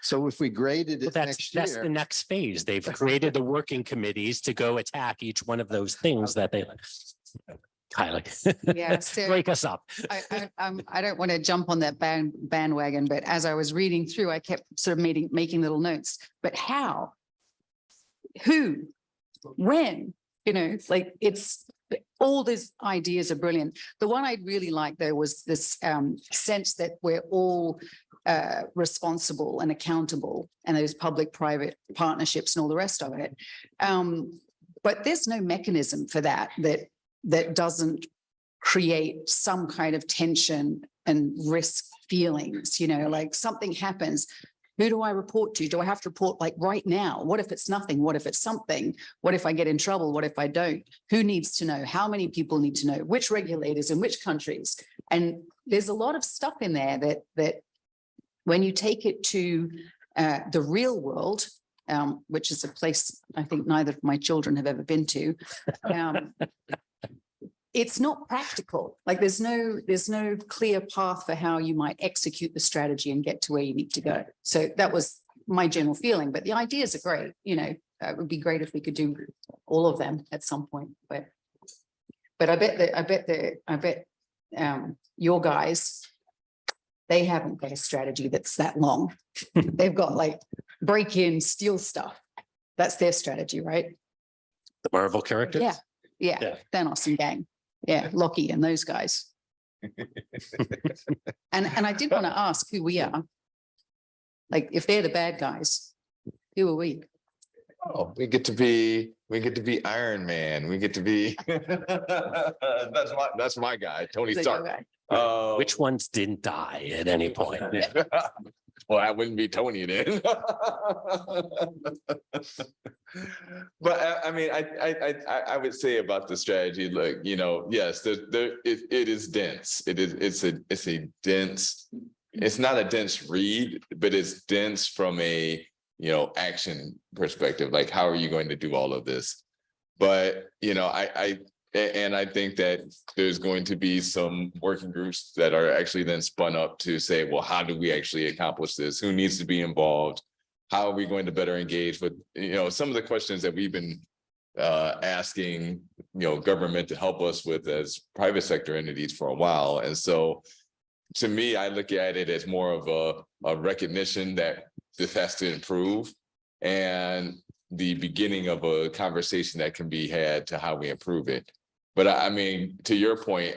So if we graded Well, it that's next that's the year, next phase. They've created the working committees to go attack each one of those things that they. Kylie. Yeah, so- Wake us up. I don't want to jump on that bandwagon, but as I was reading through, I kept sort of making little notes. But how? Who? When? You know, it's like all these ideas are brilliant. The one I really liked though was this sense that we're all responsible and accountable, and those public-private partnerships and all the rest of it. But there's no mechanism for that doesn't create some kind of tension and risk feelings, you know, like something happens. Who do I report to? Do I have to report like right now? What if it's nothing? What if it's something? What if I get in trouble? What if I don't? Who needs to know? How many people need to know? Which regulators in which countries? And there's a lot of stuff in there that when you take it to the real world, which is a place I think neither of my children have ever been to, it's not practical. Like there's no clear path for how you might execute the strategy and get to where you need to go. So that was my general feeling, but the ideas are great. You know, it would be great if we could do all of them at some point, but I bet your guys, they haven't got a strategy that's that long. They've got like break in, steal stuff. That's their strategy, right? The Marvel characters. Yeah. Thanos and gang. Yeah, Loki and those guys. And I did want to ask who we are. Like, if they're the bad guys, who are we? Oh, we get to be Iron Man. We get to be that's my guy, Tony Is it Stark. okay? Which ones didn't die at any point? Well, that wouldn't be Tony then. But I mean, I would say about the strategy, look, you know, yes, it is dense. It's a dense, it's not a dense read, but it's dense from a, you know, action perspective. Like, how are you going to do all of this? But, you know, I think that there's going to be some working groups that are actually then spun up to say, well, how do we actually accomplish this? Who needs to be involved? How are we going to better engage with, you know, some of the questions that we've been asking, you know, government to help us with as private sector entities for a while. And so to me, I look at it as more of a recognition that this has to improve and the beginning of a conversation that can be had to how we improve it. But I mean, to your point,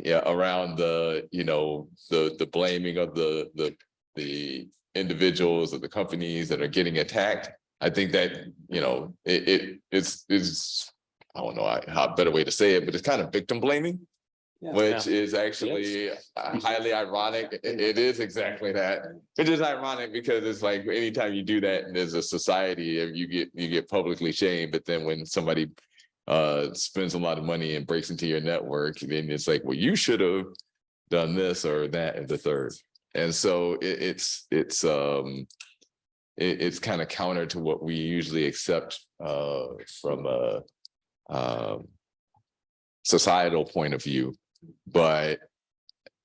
yeah, around the, you know, the blaming of the individuals or the companies that are getting attacked. I think that, you know, it's I don't know how a better way to say it, but it's kind of victim blaming, which is actually highly ironic. It is exactly that. It is ironic because it's like anytime you do that and there's a society, you get publicly shamed, but then when somebody spends a lot of money and breaks into your network, then it's like, well, you should have done this or that and the third. And so it's kind of counter to what we usually accept from a societal point of view. But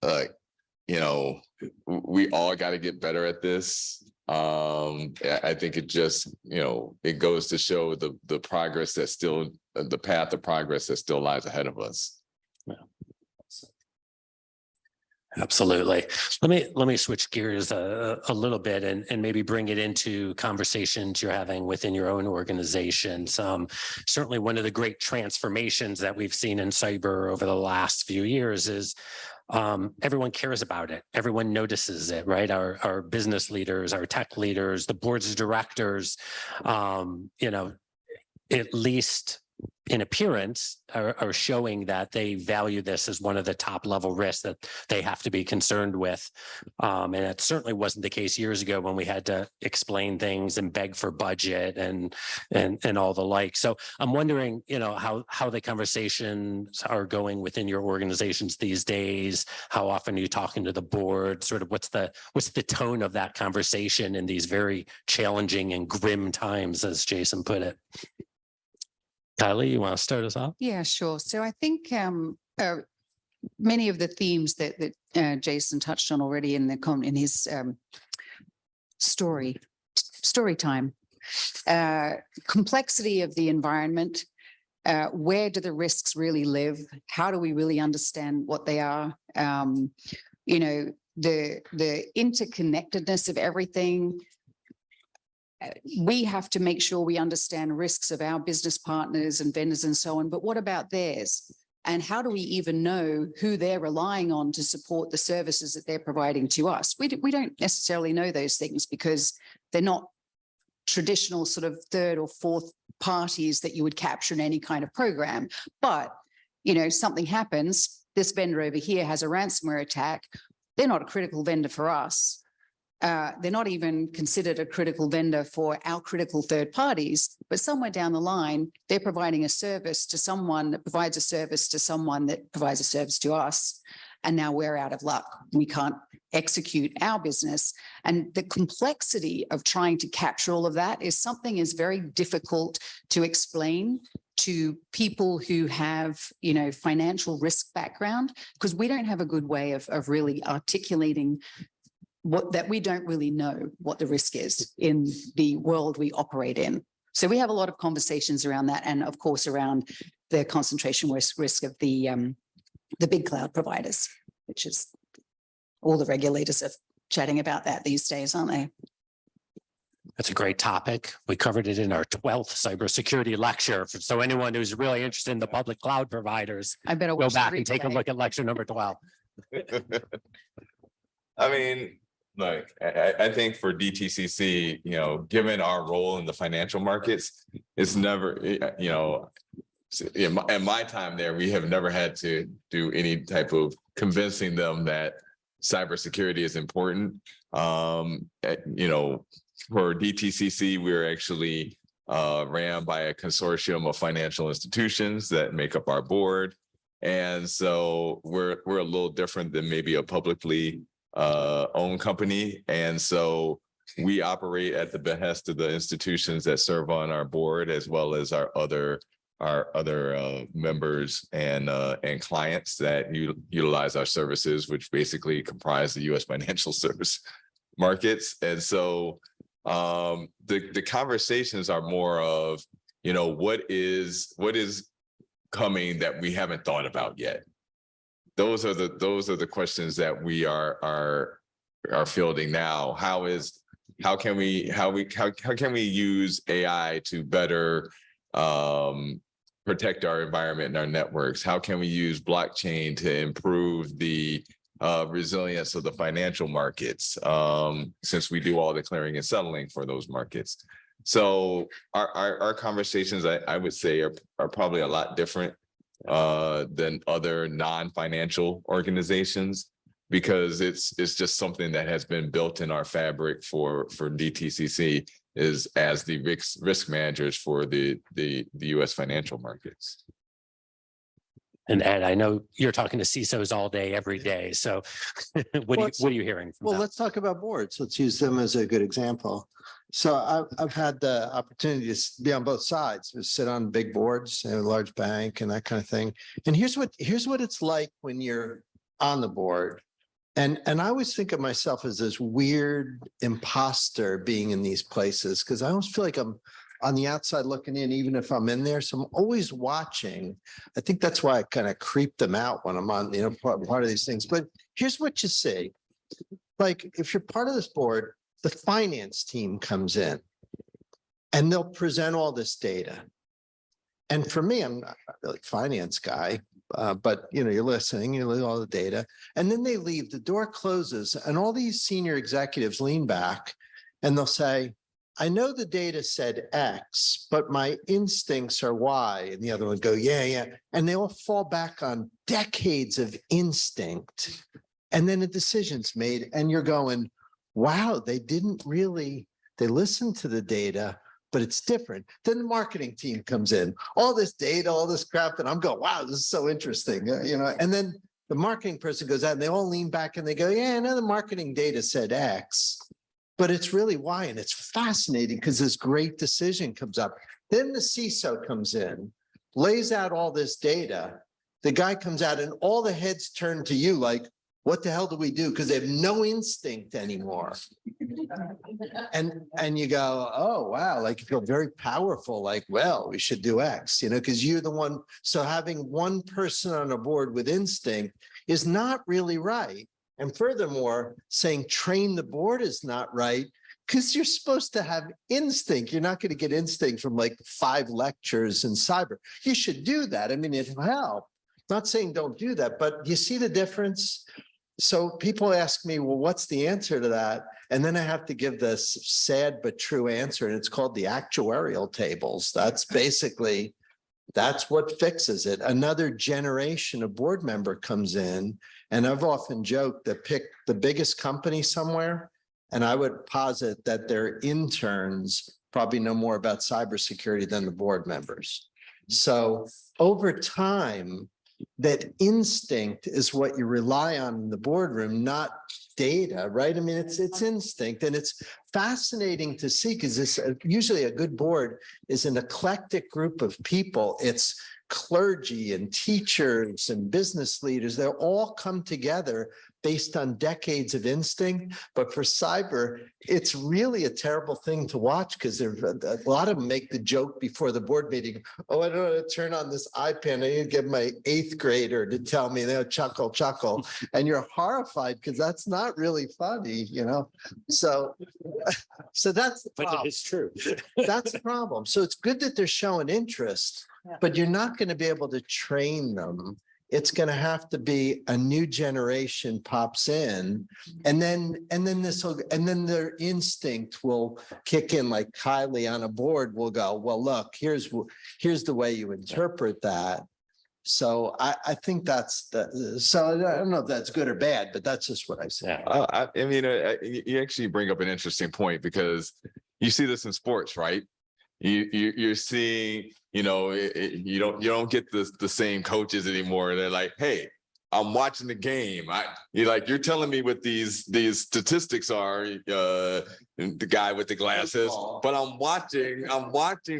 you know, we all got to get better at this. I think it just, you know, it goes to show the progress that's still, the path of progress that still lies ahead of us. Absolutely. Let me switch gears a little bit and maybe bring it into conversations you're having within your own organizations. Certainly one of the great transformations that we've seen in cyber over the last few years is everyone cares about it. Everyone notices it, right? Our business leaders, our tech leaders, the boards of directors, you know, at least in appearance are showing that they value this as one of the top level risks that they have to be concerned with. And it certainly wasn't the case years ago when we had to explain things and beg for budget and all the like. So I'm wondering, how the conversations are going within your organizations these days. How often are you talking to the board? Sort of what's the tone of that conversation in these very challenging and grim times, as Jason put it? Kylie, you want to start us off? Yeah, sure. So I think many of the themes that Jason touched on already in his story time, complexity of the environment, where do the risks really live? How do we really understand what they are? The interconnectedness of everything. We have to make sure we understand risks of our business partners and vendors and so on, but what about theirs? And how do we even know who they're relying on to support the services that they're providing to us? We don't necessarily know those things because they're not traditional sort of third or fourth parties that you would capture in any kind of program. But, something happens, this vendor over here has a ransomware attack. They're not a critical vendor for us. They're not even considered a critical vendor for our critical third parties, but somewhere down the line, they're providing a service to someone that provides a service to someone that provides a service to us. And now we're out of luck. We can't execute our business. And the complexity of trying to capture all of that is something is very difficult to explain to people who have, financial risk background, because we don't have a good way of really articulating that we don't really know what the risk is in the world we operate in. So we have a lot of conversations around that, and of course around the concentration risk of the big cloud providers, which is all the regulators are chatting about that these days, aren't they? That's a great topic. We covered it in our 12th cybersecurity lecture. So anyone who's really interested in the public cloud providers, I better go watch back the and take a replay. look at lecture number 12. I mean, look, I think for DTCC, given our role in the financial markets, it's never, in my time there, we have never had to do any type of convincing them that cybersecurity is important. For DTCC, we're actually ran by a consortium of financial institutions that make up our board. And so we're a little different than maybe a publicly owned company. And so we operate at the behest of the institutions that serve on our board, as well as our other members and clients that utilize our services, which basically comprise the U.S. financial service markets. And so the conversations are more of, what is coming that we haven't thought about yet. Those are the questions that we are fielding now. How can we use AI to better protect our environment and our networks? How can we use blockchain to improve the resilience of the financial markets, since we do all the clearing and settling for those markets? So our conversations, I would say, are probably a lot different than other non-financial organizations, because it's just something that has been built in our fabric for DTCC is as the risk managers for the U.S. financial markets. And Ed, I know you're talking to CISOs all day, every day. So what are you hearing from them? Let's talk about boards. Let's use them as a good example. So I've had the opportunity to be on both sides, to sit on big boards in a large bank and that kind of thing. And here's what it's like when you're on the board. And I always think of myself as this weird imposter being in these places, because I almost feel like I'm on the outside looking in, even if I'm in there. So I'm always watching. I think that's why I kind of creep them out when I'm on, part of these things. But here's what you see. Like, if you're part of this board, the finance team comes in and they'll present all this data. And for me, I'm not really a finance guy, but you're listening, you look at all the data, and then they leave, the door closes, and all these senior executives lean back and they'll say, I know the data said X, but my instincts are Y. And the other one go, yeah, yeah. And they all fall back on decades of instinct. And then a decision's made and you're going, wow, they listened to the data, but it's different. Then the marketing team comes in, all this data, all this crap, and I'm going, wow, this is so interesting, and then the marketing person goes out and they all lean back and they go, yeah, I know the marketing data said X, but it's really Y. And it's fascinating because this great decision comes up. Then the CISO comes in, lays out all this data. The guy comes out and all the heads turn to you like, what the hell do we do? Because they have no instinct anymore. And you go, oh, wow, like you feel very powerful, like, well, we should do X, because you're the one. So having one person on a board with instinct is not really right. And furthermore, saying train the board is not right because you're supposed to have instinct. You're not going to get instinct from like 5 lectures in cyber. You should do that. I mean, it'll help. Not saying don't do that, but you see the difference? So people ask me, well, what's the answer to that? And then I have to give this sad but true answer, and it's called the actuarial tables. That's what fixes it. Another generation of board member comes in, and I've often joked that pick the biggest company somewhere, and I would posit that their interns probably know more about cybersecurity than the board members. So over time, that instinct is what you rely on in the boardroom, not data, right? I mean, it's instinct, and it's fascinating to see because this usually a good board is an eclectic group of people. It's clergy and teachers and business leaders. They all come together based on decades of instinct. But for cyber, it's really a terrible thing to watch because a lot of them make the joke before the board meeting. Oh, I don't know how to turn on this iPad. I need to get my 8th grader to tell me. They'll chuckle. And you're horrified because that's not really funny, So that's the problem. But it is true. That's the problem. So it's good that they're showing interest, but you're not going to be able to train them. It's going to have to be a new generation pops in, and then their instinct will kick in. Like Kylie on a board will go, well, look, here's the way you interpret that. So I think so I don't know if that's good or bad, but that's just what I say. I mean, you actually bring up an interesting point because you see this in sports, right? You're seeing, you don't get the same coaches anymore. They're like, hey, I'm watching the game. You're telling me what these statistics are, the guy with the glasses, but I'm watching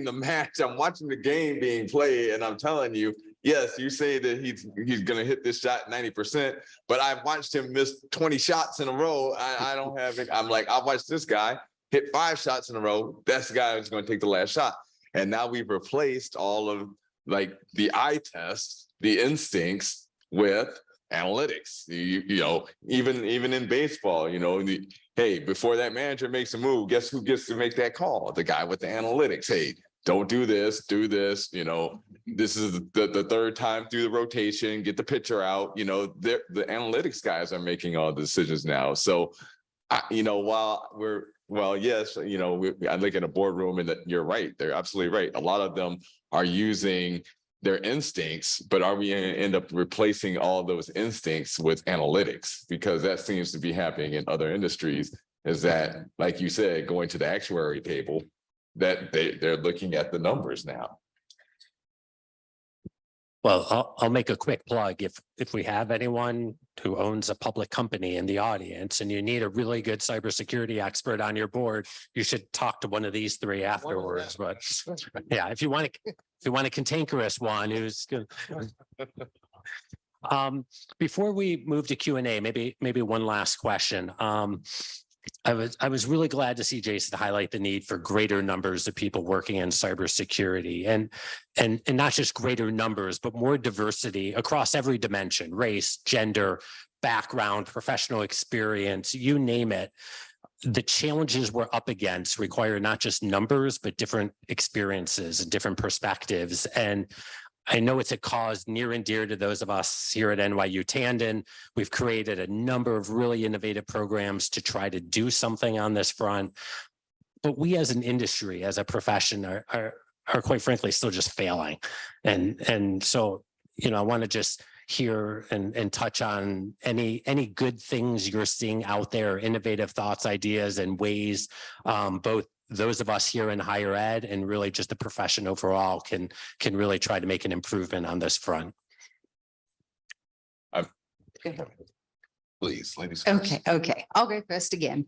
the match. I'm watching the game being played, and I'm telling you, yes, you say that he's going to hit this shot 90%, but I've watched him miss 20 shots in a row. I don't have it. I'm like, I watched this guy hit 5 shots in a row. That's the guy who's going to take the last shot. And now we've replaced all of like the eye test, the instincts with analytics. Even in baseball, hey, before that manager makes a move, guess who gets to make that call? The guy with the analytics. Hey, don't do this, do this. This is the 3rd time through the rotation, get the pitcher out. The analytics guys are making all the decisions now. So, yes, I look in a boardroom and you're right. They're absolutely right. A lot of them are using their instincts, but are we going to end up replacing all those instincts with analytics? Because that seems to be happening in other industries, is that, like you said, going to the actuary table, that they're looking at the numbers now. Well, I'll make a quick plug. If we have anyone who owns a public company in the audience and you need a really good cybersecurity expert on your board, you should talk to one of these 3 afterwards. But yeah, if you want a cantankerous one who's good. Before we move to Q&A, maybe one last question. I was really glad to see Jason highlight the need for greater numbers of people working in cybersecurity and not just greater numbers, but more diversity across every dimension: race, gender, background, professional experience, you name it. The challenges we're up against require not just numbers, but different experiences and different perspectives. And I know it's a cause near and dear to those of us here at NYU Tandon. We've created a number of really innovative programs to try to do something on this front. but we as an industry, as a profession are quite frankly still just failing. And so, I want to just hear and touch on any good things you're seeing out there, innovative thoughts, ideas, and ways, both those of us here in higher ed and really just the profession overall can really try to make an improvement on this front. Please, ladies. Okay. I'll go first again.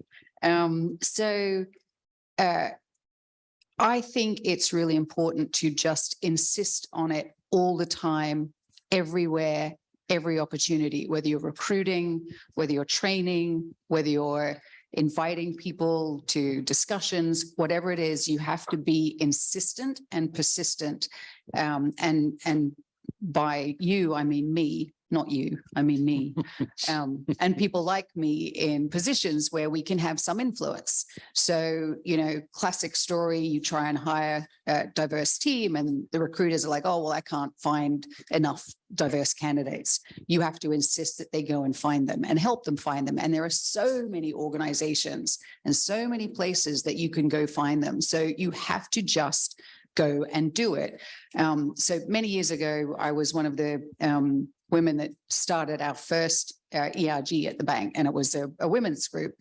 I think it's really important to just insist on it all the time, everywhere, every opportunity, whether you're recruiting, whether you're training, whether you're inviting people to discussions, whatever it is, you have to be insistent and persistent. And by you, I mean me, not you, I mean me. And people like me in positions where we can have some influence. So, classic story, you try and hire a diverse team and the recruiters are like, oh, well, I can't find enough diverse candidates. You have to insist that they go and find them and help them find them. And there are so many organizations and so many places that you can go find them. So you have to just go and do it. So many years ago, I was one of the women that started our first ERG at the bank, and it was a women's group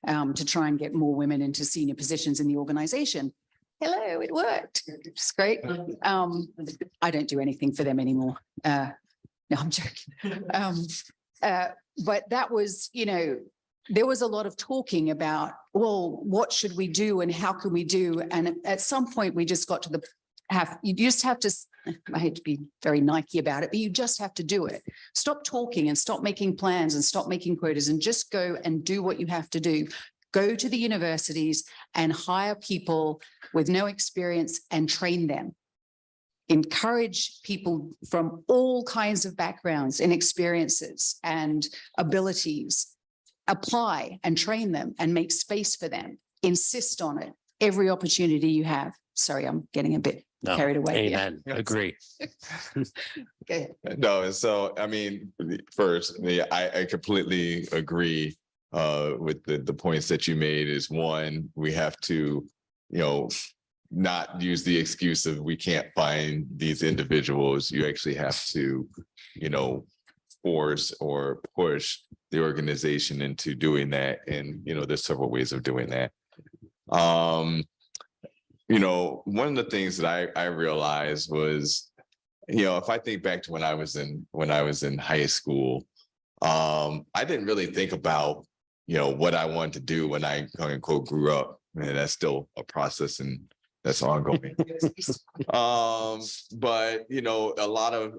to try and get more women into senior positions in the organization. Hello, it worked. It's great. I don't do anything for them anymore. No, I'm joking. But that was, there was a lot of talking about, well, what should we do and how can we do? And at some point we just got to you just have to, I hate to be very Nike about it, but you just have to do it. Stop talking and stop making plans and stop making quotas and just go and do what you have to do. Go to the universities and hire people with no experience and train them. Encourage people from all kinds of backgrounds and experiences and abilities. Apply and train them and make space for them. Insist on it every opportunity you have. Sorry, I'm getting a bit carried away. Amen. Yeah. Agree. Okay. No, and so I mean, first, I completely agree with the points that you made. Is one, we have to, not use the excuse of we can't find these individuals. You actually have to, force or push the organization into doing that. And, there's several ways of doing that. One of the things that I realized was, if I think back to when I was in high school, I didn't really think about, what I wanted to do when I quote unquote grew up. And that's still a process and that's ongoing. But a lot of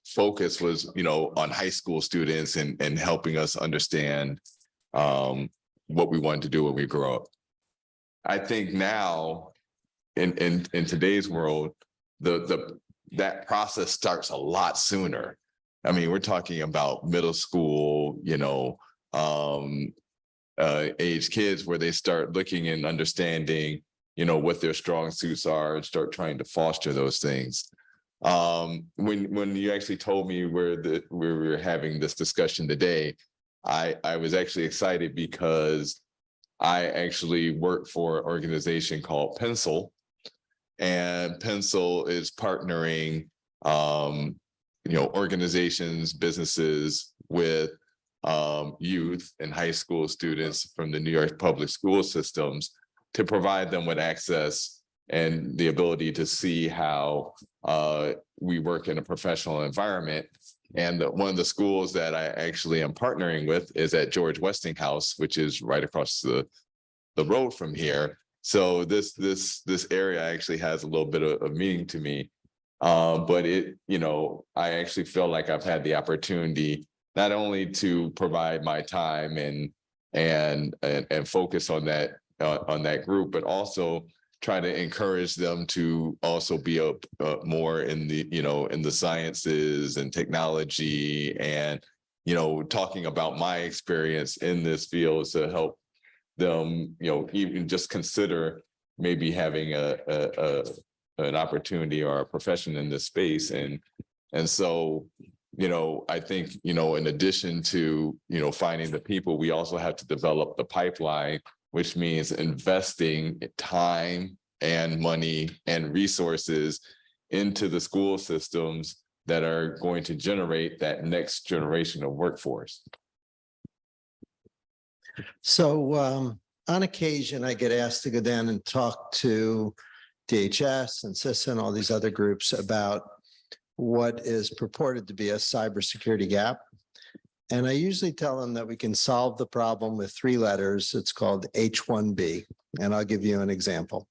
focus was, on high school students and helping us understand what we wanted to do when we grow up. I think now in today's world, that process starts a lot sooner. I mean, we're talking about middle school, age kids where they start looking and understanding, what their strong suits are and start trying to foster those things. When you actually told me we were having this discussion today, I was actually excited because I actually work for an organization called Pencil, and Pencil is partnering, organizations, businesses with youth and high school students from the New York public school systems to provide them with access and the ability to see how we work in a professional environment. And one of the schools that I actually am partnering with is at George Westinghouse, which is right across the road from here. So this area actually has a little bit of meaning to me. But I actually feel like I've had the opportunity not only to provide my time and focus on that group, but also try to encourage them to also be more in the sciences and technology and, talking about my experience in this field to help them, even just consider maybe having an opportunity or a profession in this space. And so, I think, in addition to, finding the people, we also have to develop the pipeline which means investing time and money and resources into the school systems that are going to generate that next generation of workforce. So on occasion, I get asked to go down and talk to DHS and CISO and all these other groups about what is purported to be a cybersecurity gap. And I usually tell them that we can solve the problem with 3 letters. It's called H1B. And I'll give you an example.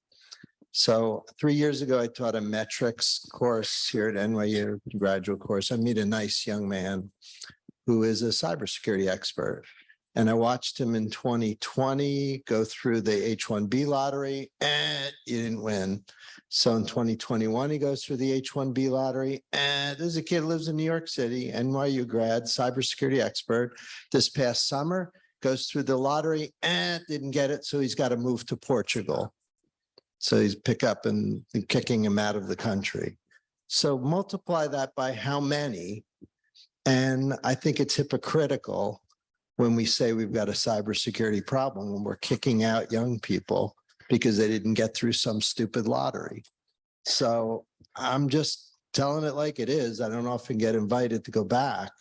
So 3 years ago, I taught a metrics course here at NYU, graduate course. I meet a nice young man who is a cybersecurity expert. And I watched him in 2020 go through the H1B lottery, and he didn't win. So in 2021, he goes through the H1B lottery, and there's a kid who lives in New York City, NYU grad, cybersecurity expert. This past summer, goes through the lottery and didn't get it, so he's got to move to Portugal. So he's pick up and kicking him out of the country. So multiply that by how many, and I think it's hypocritical when we say we've got a cybersecurity problem when we're kicking out young people because they didn't get through some stupid lottery. So I'm just telling it like it is. I don't often get invited to go back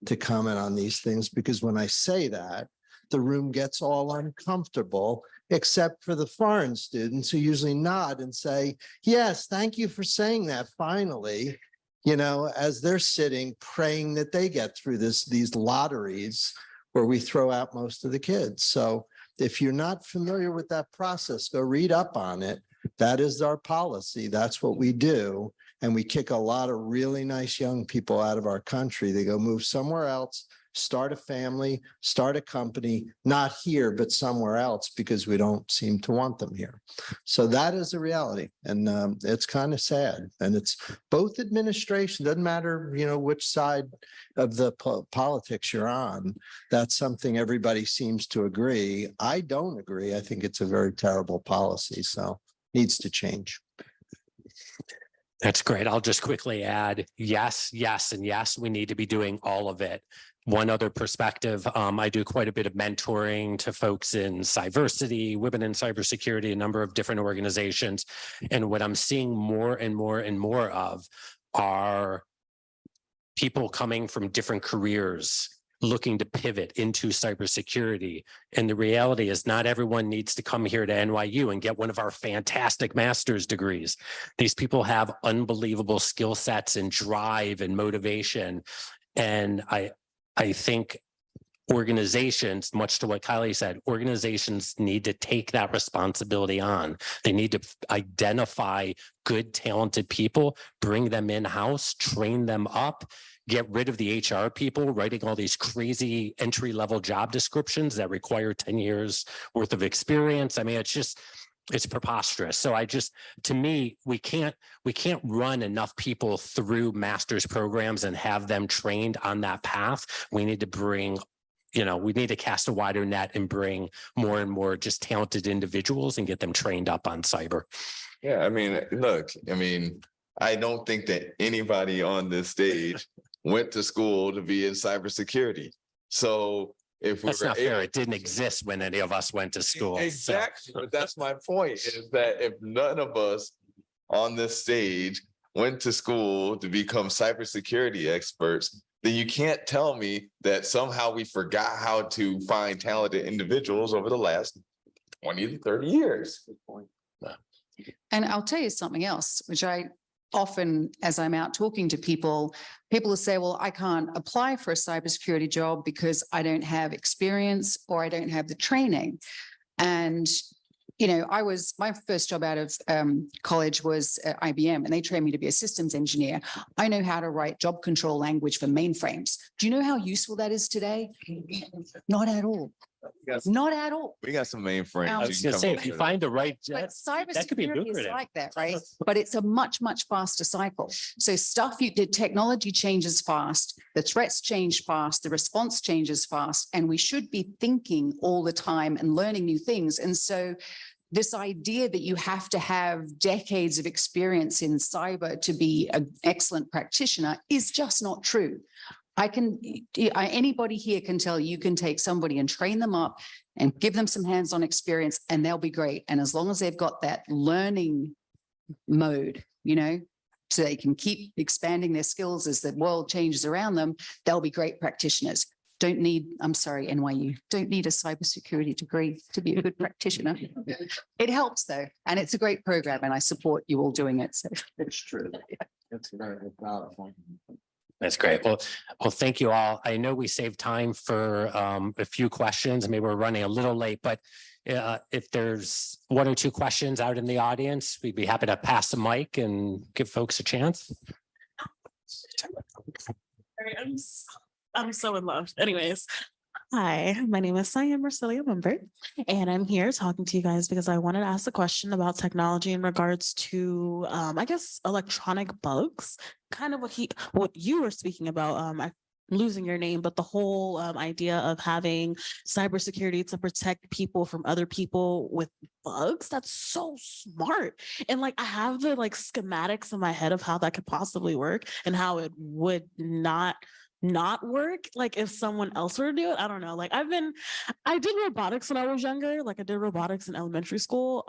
to comment on these things because when I say that, the room gets all uncomfortable, except for the foreign students who usually nod and say, yes, thank you for saying that finally, you know, as they're sitting praying that they get through these lotteries where we throw out most of the kids. So if you're not familiar with that process, go read up on it. That is our policy. That's what we do. And we kick a lot of really nice young people out of our country. They go move somewhere else, start a family, start a company, not here, but somewhere else because we don't seem to want them here. So that is the reality. And it's kind of sad. And it's both administration, doesn't matter, you know, which side of the politics you're on. That's something everybody seems to agree. I don't agree. I think it's a very terrible policy. So needs to change. That's great. I'll just quickly add, yes, yes, and yes, we need to be doing all of it. One other perspective, I do quite a bit of mentoring to folks in Cyversity, women in cybersecurity, a number of different organizations. And what I'm seeing more and more and more of are people coming from different careers looking to pivot into cybersecurity. And the reality is not everyone needs to come here to NYU and get one of our fantastic master's degrees. These people have unbelievable skill sets and drive and motivation. And I think organizations, much to what Kylie said, organizations need to take that responsibility on. They need to identify good, talented people, bring them in-house, train them up, get rid of the HR people writing all these crazy entry-level job descriptions that require 10 years worth of experience. I mean, it's preposterous. So to me, we can't run enough people through master's programs and have them trained on that path. We need to bring, we need to cast a wider net and bring more and more just talented individuals and get them trained up on cyber. Yeah, I mean, look, I don't think that anybody on this stage went to school to be in cybersecurity. So if we that's not fair, it didn't exist when any of us went to school. Exactly, so. But that's my point, is that if none of us on this stage went to school to become cybersecurity experts, then you can't tell me that somehow we forgot how to find talented individuals over the last 20 to 30 years. And I'll tell you something else, which I often, as I'm out talking to people will say, well, I can't apply for a cybersecurity job because I don't have experience or I don't have the training. And, my first job out of college was at IBM, and they trained me to be a systems engineer. I know how to write job control language for mainframes. Do you know how useful that is today? Not at all. Not at all. We got some mainframes. I was going to say, if you find the right, that could be lucrative. Is like that, right? But it's a much, much faster cycle. So the technology changes fast, the threats change fast, the response changes fast, and we should be thinking all the time and learning new things. And so this idea that you have to have decades of experience in cyber to be an excellent practitioner is just not true. Anybody here can tell you can take somebody and train them up and give them some hands-on experience and they'll be great. And as long as they've got that learning mode, so they can keep expanding their skills as the world changes around them, they'll be great practitioners. NYU, don't need a cybersecurity degree to be a good practitioner. It helps though, and it's a great program and I support you all doing it. So It's true. It's very powerful. That's great. Well, thank you all. I know we saved time for a few questions. Maybe we're running a little late, but if there's one or two questions out in the audience, we'd be happy to pass the mic and give folks a chance. I'm so in love. Anyways, hi, my name is Ed Amoroso, and I'm here talking to you guys because I wanted to ask a question about technology in regards to, I guess, electronic bugs, kind of what you were speaking about. I'm losing your name, but the whole idea of having cybersecurity to protect people from other people with bugs, that's so smart. And like, I have the schematics in my head of how that could possibly work and how it would not work if someone else were to do it. I don't know. I did robotics when I was younger. I did robotics in elementary school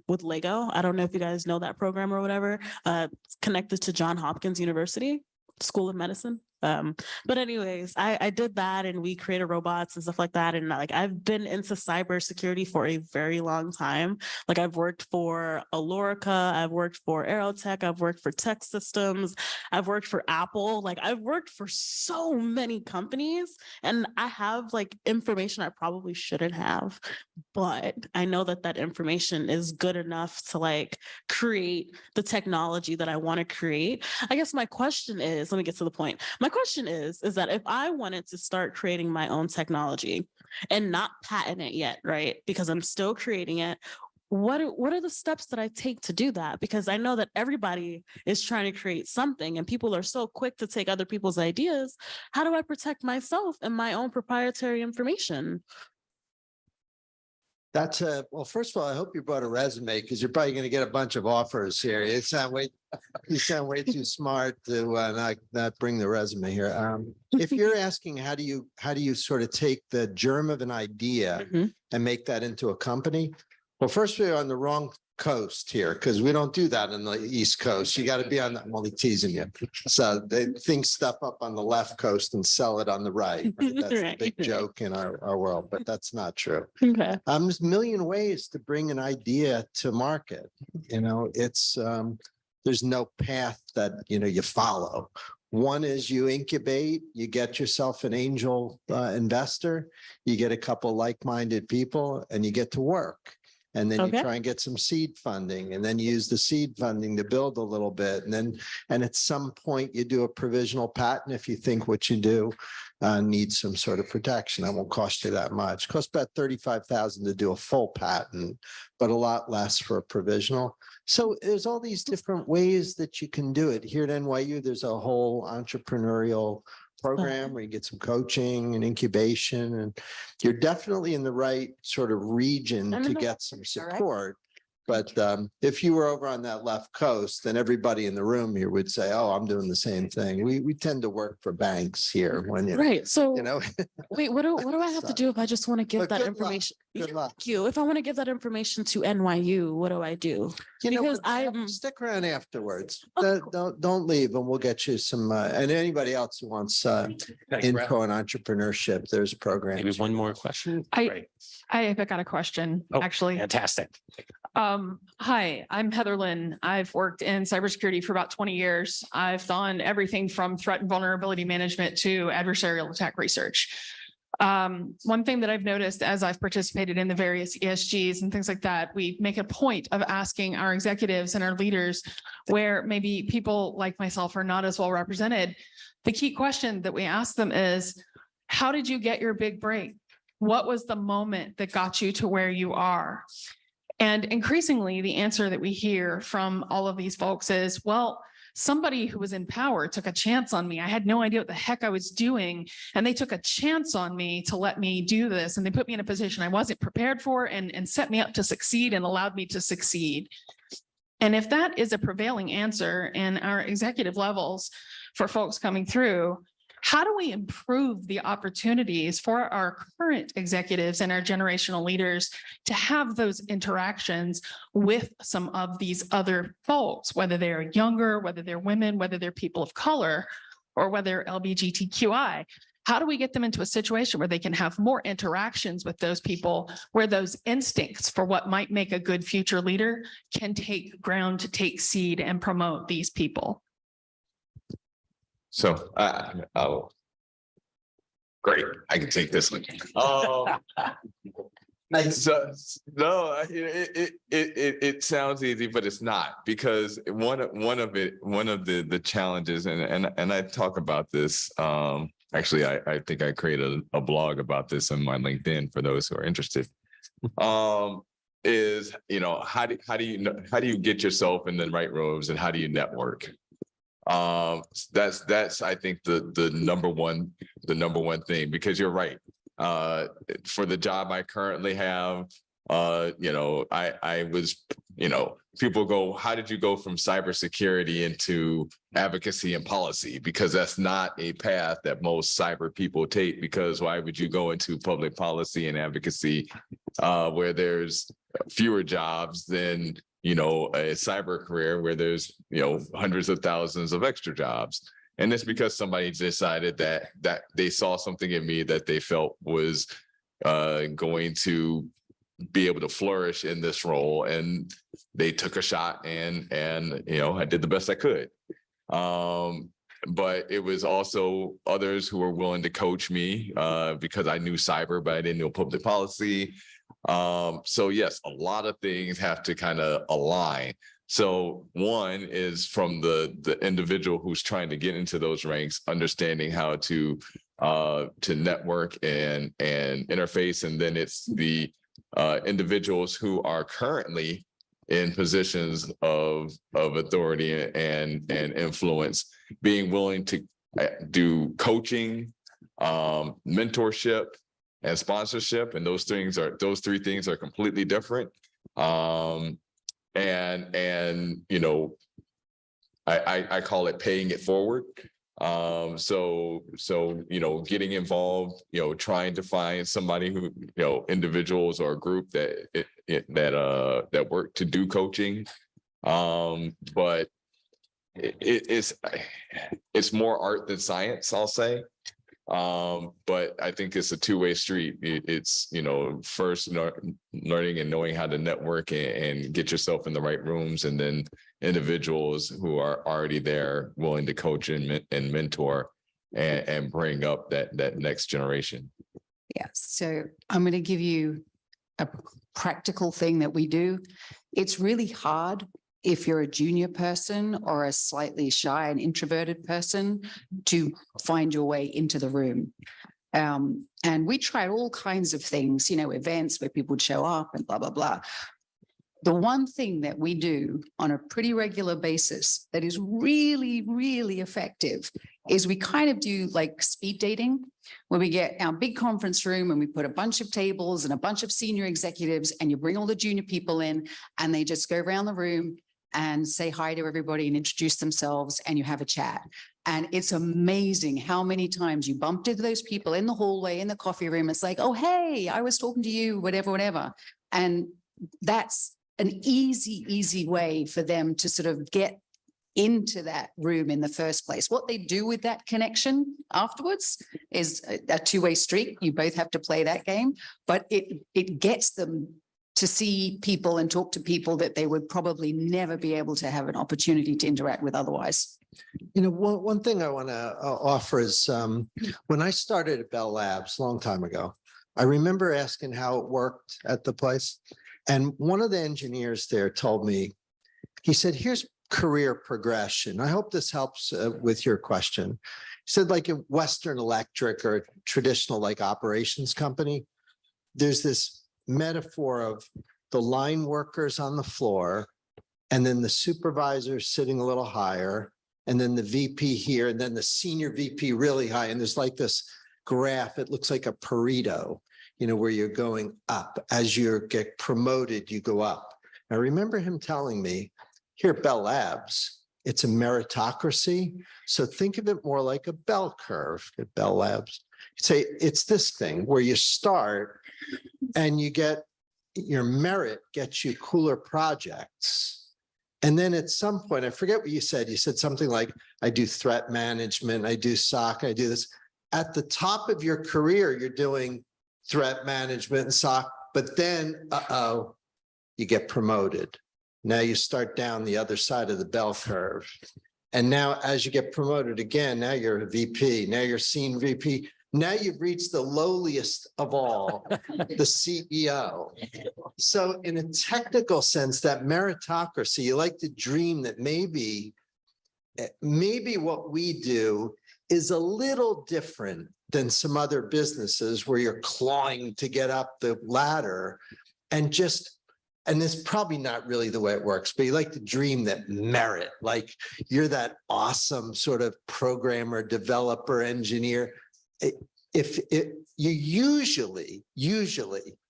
with Lego. I don't know if you guys know that program or whatever. Connected to Johns Hopkins University School of Medicine. But anyways, I did that and we created robots and stuff like that. And I've been into cybersecurity for a very long time. I've worked for Alorica, I've worked for Aerotech, I've worked for Tech Systems, I've worked for Apple. I've worked for so many companies and I have information I probably shouldn't have, but I know that information is good enough to create the technology that I want to create. I guess my question is, let me get to the point. My question is that if I wanted to start creating my own technology and not patent it yet, right? Because I'm still creating it. What are the steps that I take to do that? Because I know that everybody is trying to create something and people are so quick to take other people's ideas. How do I protect myself and my own proprietary information? Well, first of all, I hope you brought a resume because you're probably going to get a bunch of offers here. You sound way too smart to not bring the resume here. If you're asking how do you sort of take the germ of an idea and make that into a company? Well, first we're on the wrong coast here because we don't do that on the East Coast. You got to be on the, well, teasing you. So they think stuff up on the left coast and sell it on the right. That's the big joke in our world, but that's not true. Okay. There's a million ways to bring an idea to market. It's there's no path that you follow. One is you incubate, you get yourself an angel investor, you get a couple like-minded people, and you get to work. And then you try and get some seed funding and then use the seed funding to build a little bit. And at some point you do a provisional patent if you think what you do needs some sort of protection. That won't cost you that much. It costs about $35,000 to do a full patent, but a lot less for a provisional. So there's all these different ways that you can do it. Here at NYU, there's a whole entrepreneurial program where you get some coaching and incubation, and you're definitely in the right sort of region to get some support. But if you were over on that left coast, then everybody in the room here would say, "Oh, I'm doing the same thing." We tend to work for banks here when So wait, what do I have to do if I just want to give that information? Good luck. Thank you. If I want to give that information to NYU, what do I do? Because I'm stick around afterwards. Oh, Don't leave, and we'll get you some. And anybody else who wants info on entrepreneurship, there's programs. Maybe one more question. I've got a question, actually. Fantastic. Hi, I'm Heather Lynn. I've worked in cybersecurity for about 20 years. I've done everything from threat and vulnerability management to adversarial attack research. One thing that I've noticed as I've participated in the various ESGs and things like that, we make a point of asking our executives and our leaders where maybe people like myself are not as well represented. The key question that we ask them is, how did you get your big break? What was the moment that got you to where you are? And increasingly, the answer that we hear from all of these folks is, well, somebody who was in power took a chance on me. I had no idea what the heck I was doing. And they took a chance on me to let me do this. And they put me in a position I wasn't prepared for and set me up to succeed and allowed me to succeed. And if that is a prevailing answer in our executive levels for folks coming through, How do we improve the opportunities for our current executives and our generational leaders to have those interactions with some of these other folks, whether they're younger, whether they're women, whether they're people of color, or whether LGBTQI? How do we get them into a situation where they can have more interactions with those people, where those instincts for what might make a good future leader can take ground, to take seed and promote these people? So, oh, great, I can take this one. So, no, it sounds easy, but it's not, because one of the challenges, and I talk about this, actually, I think I created a blog about this on my LinkedIn for those who are interested. Is, how do you get yourself in the right roles, and how do you network? That's I think the number one thing, because you're right. For the job I currently have, I was, people go, how did you go from cybersecurity into advocacy and policy? Because that's not a path that most cyber people take, because why would you go into public policy and advocacy where there's fewer jobs than, a cyber career where there's, hundreds of thousands of extra jobs? And it's because somebody decided that they saw something in me that they felt was going to be able to flourish in this role, and they took a shot, and I did the best I could. But it was also others who were willing to coach me because I knew cyber, but I didn't know public policy. So yes, a lot of things have to kind of align. So one is from the individual who's trying to get into those ranks, understanding how to network and interface, and then it's the individuals who are currently in positions of authority and influence, being willing to do coaching, mentorship, and sponsorship, and those three things are completely different. I call it paying it forward. So getting involved, trying to find somebody who, individuals or a group that work to do coaching. But it's more art than science, I'll say. But I think it's a two-way street. It's, first learning and knowing how to network and get yourself in the right rooms, and then individuals who are already there willing to coach and mentor and bring up that next generation. Yeah, so I'm going to give you a practical thing that we do. It's really hard if you're a junior person or a slightly shy and introverted person to find your way into the room. And we tried all kinds of things, events where people would show up and blah, blah, blah. The one thing that we do on a pretty regular basis that is really, really effective is we kind of do like speed dating, where we get our big conference room and we put a bunch of tables and a bunch of senior executives, and you bring all the junior people in, and they just go around the room and say hi to everybody and introduce themselves, and you have a chat. And it's amazing how many times you bump into those people in the hallway, in the coffee room. It's like, oh, hey, I was talking to you, whatever. And that's an easy way for them to sort of get into that room in the first place. What they do with that connection afterwards is a two-way street. You both have to play that game, but it gets them to see people and talk to people that they would probably never be able to have an opportunity to interact with otherwise. One thing I want to offer is when I started at Bell Labs a long time ago, I remember asking how it worked at the place. And one of the engineers there told me, he said, here's career progression. I hope this helps with your question. He said, like in Western Electric or a traditional like operations company, there's this metaphor of the line workers on the floor, and then the supervisor sitting a little higher, and then the VP here, and then the senior VP really high. And there's like this graph, it looks like a Pareto, where you're going up. As you get promoted, you go up. I remember him telling me, here at Bell Labs, it's a meritocracy. So think of it more like a bell curve at Bell Labs. Say it's this thing where you start and you get your merit gets you cooler projects. And then at some point, I forget what you said something like, I do threat management, I do SOC, I do this. At the top of your career, you're doing threat management and SOC, but then, you get promoted. Now you start down the other side of the bell curve. And now as you get promoted again, now you're a VP, now you're senior VP. Now you've reached the lowliest of all, the CEO. So in a technical sense, that meritocracy, you like to dream that maybe what we do is a little different than some other businesses where you're clawing to get up the ladder and it's probably not really the way it works, but you like to dream that merit, like you're that awesome sort of programmer, developer, engineer. You usually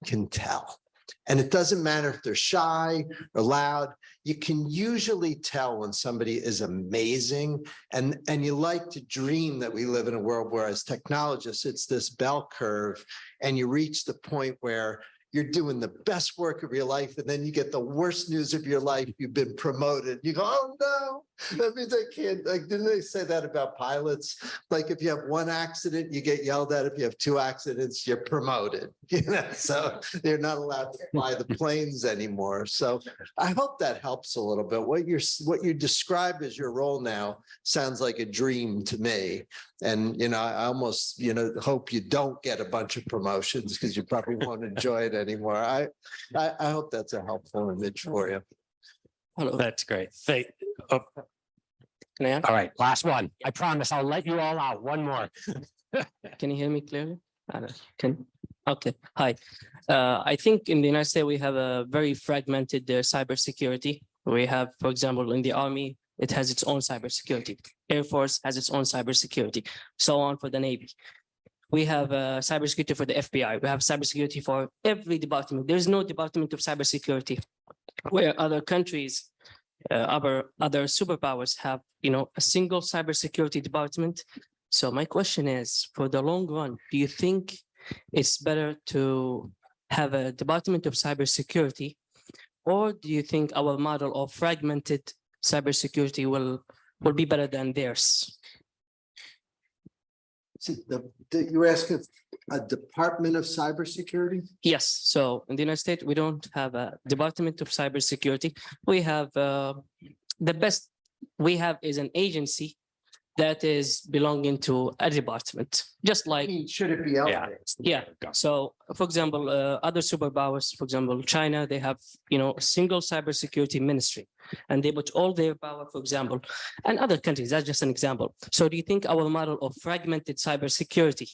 can tell. And it doesn't matter if they're shy or loud, you can usually tell when somebody is amazing. And you like to dream that we live in a world where as technologists, it's this bell curve and you reach the point where you're doing the best work of your life, and then you get the worst news of your life. You've been promoted. You go, oh no, that means I can't. Like, didn't they say that about pilots? Like, if you have one accident, you get yelled at. If you have two accidents, you're promoted. So they're not allowed to fly the planes anymore. So I hope that helps a little bit. What you describe as your role now sounds like a dream to me. And I almost hope you don't get a bunch of promotions because you probably won't enjoy it anymore. I hope that's a helpful image for you. Hello. That's great. Can I answer? All right, last one. I promise I'll let you all out. One more. Can you hear me clearly? Okay. Hi. I think in the United States, we have a very fragmented cybersecurity. We have, for example, in the Army, it has its own cybersecurity. Air Force has its own cybersecurity, so on for the Navy. We have cybersecurity for the FBI. We have cybersecurity for every department. There's no department of cybersecurity where other countries, other superpowers have, a single cybersecurity department. So my question is, for the long run, do you think it's better to have a department of cybersecurity, or do you think our model of fragmented cybersecurity will be better than theirs? You're asking a department of cybersecurity? Yes. So in the United States, we don't have a department of cybersecurity. We have the best we have is an agency that is belonging to a department, just like. Should it be elevated? Yeah. So, for example, other superpowers, for example, China, they have, a single cybersecurity ministry, and they put all their power, for example, and other countries. That's just an example. So, do you think our model of fragmented cybersecurity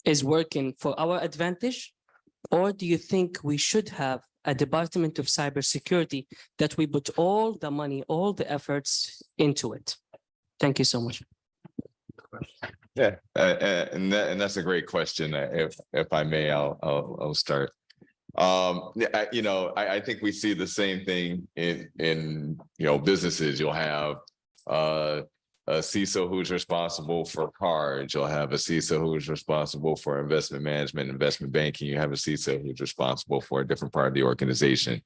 is working for our advantage, or do you think we should have a department of cybersecurity that we put all the money, all the efforts into it? Thank you so much. Yeah, and that's a great question. If I may, I'll start. I think we see the same thing in businesses. You'll have a CISO who's responsible for cards. You'll have a CISO who's responsible for investment management, investment banking. You have a CISO who's responsible for a different part of the organization.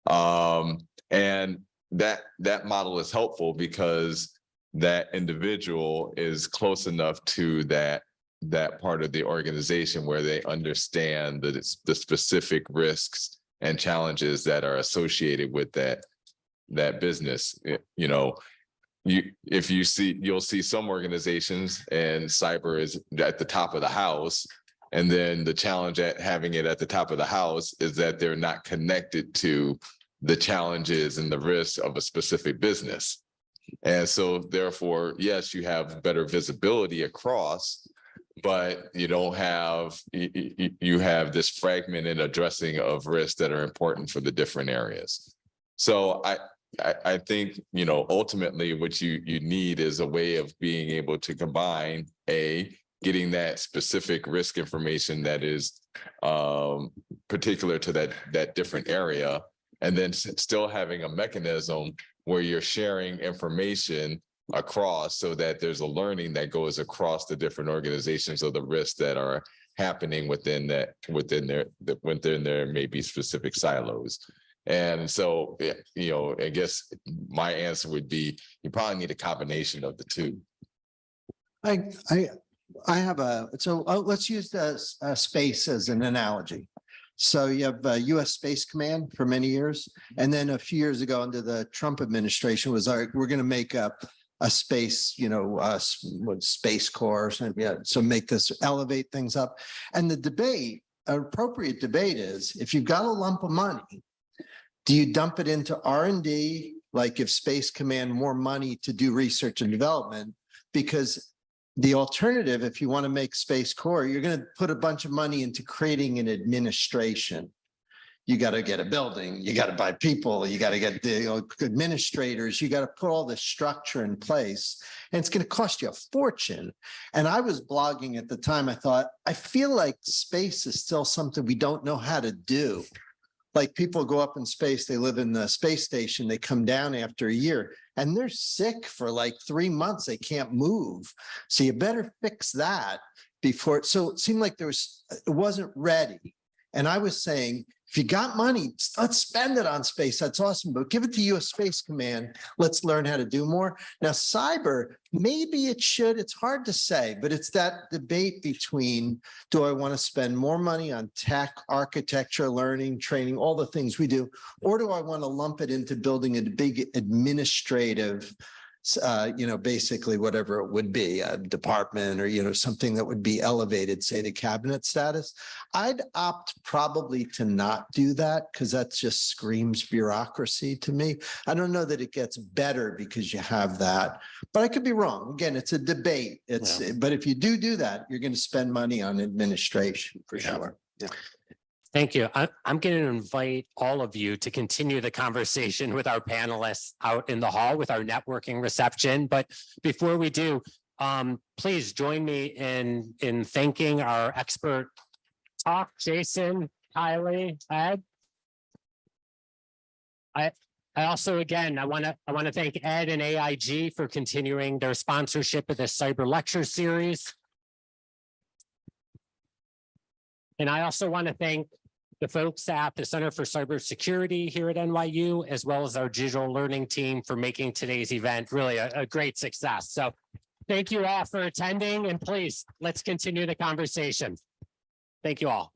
And that model is helpful because that individual is close enough to that part of the organization where they understand the specific risks and challenges that are associated with that business. You'll see some organizations and cyber is at the top of the house, and then the challenge at having it at the top of the house is that they're not connected to the challenges and the risks of a specific business. And so therefore, yes, you have better visibility across, but you don't have, you have this fragmented addressing of risks that are important for the different areas. So I think, ultimately what you need is a way of being able to combine getting that specific risk information that is particular to that different area, and then still having a mechanism where you're sharing information across so that there's a learning that goes across the different organizations of the risks that are happening within their maybe specific silos. And so, I guess my answer would be, you probably need a combination of the two. I have let's use the space as an analogy. So you have US Space Command for many years. And then a few years ago under the Trump administration was, all right, we're going to make up a space, Space Corps. So make this, elevate things up. And the debate, an appropriate debate is, if you've got a lump of money, do you dump it into R&D, like give Space Command more money to do research and development? Because the alternative, if you want to make Space Corps, you're going to put a bunch of money into creating an administration. You got to get a building, you got to buy people, you got to get the administrators, you got to put all this structure in place, and it's going to cost you a fortune. And I was blogging at the time, I thought, I feel like space is still something we don't know how to do. Like people go up in space, they live in the space station, they come down after a year and they're sick for like 3 months, they can't move. So you better fix that before. So it seemed like it wasn't ready. And I was saying, if you got money, let's spend it on space. That's awesome. But give it to US Space Command. Let's learn how to do more. Now, cyber, maybe it should. It's hard to say, but it's that debate between, do I want to spend more money on tech, architecture, learning, training, all the things we do, or do I want to lump it into building a big administrative, basically whatever it would be, a department or, something that would be elevated, say to cabinet status. I'd opt probably to not do that because that just screams bureaucracy to me. I don't know that it gets better because you have that, but I could be wrong. Again, it's a debate. But if you do that, you're going to spend money on administration for sure. Yeah. Thank you. I'm going to invite all of you to continue the conversation with our panelists out in the hall with our networking reception. But before we do, please join me in thanking our expert talk, Jason, Kylie, Ed. I also, again, I want to thank Ed and AIG for continuing their sponsorship of this cyber lecture series. And I also want to thank the folks at the Center for Cybersecurity here at NYU, as well as our digital learning team for making today's event really a great success. So thank you all for attending, and please, let's continue the conversation. Thank you all.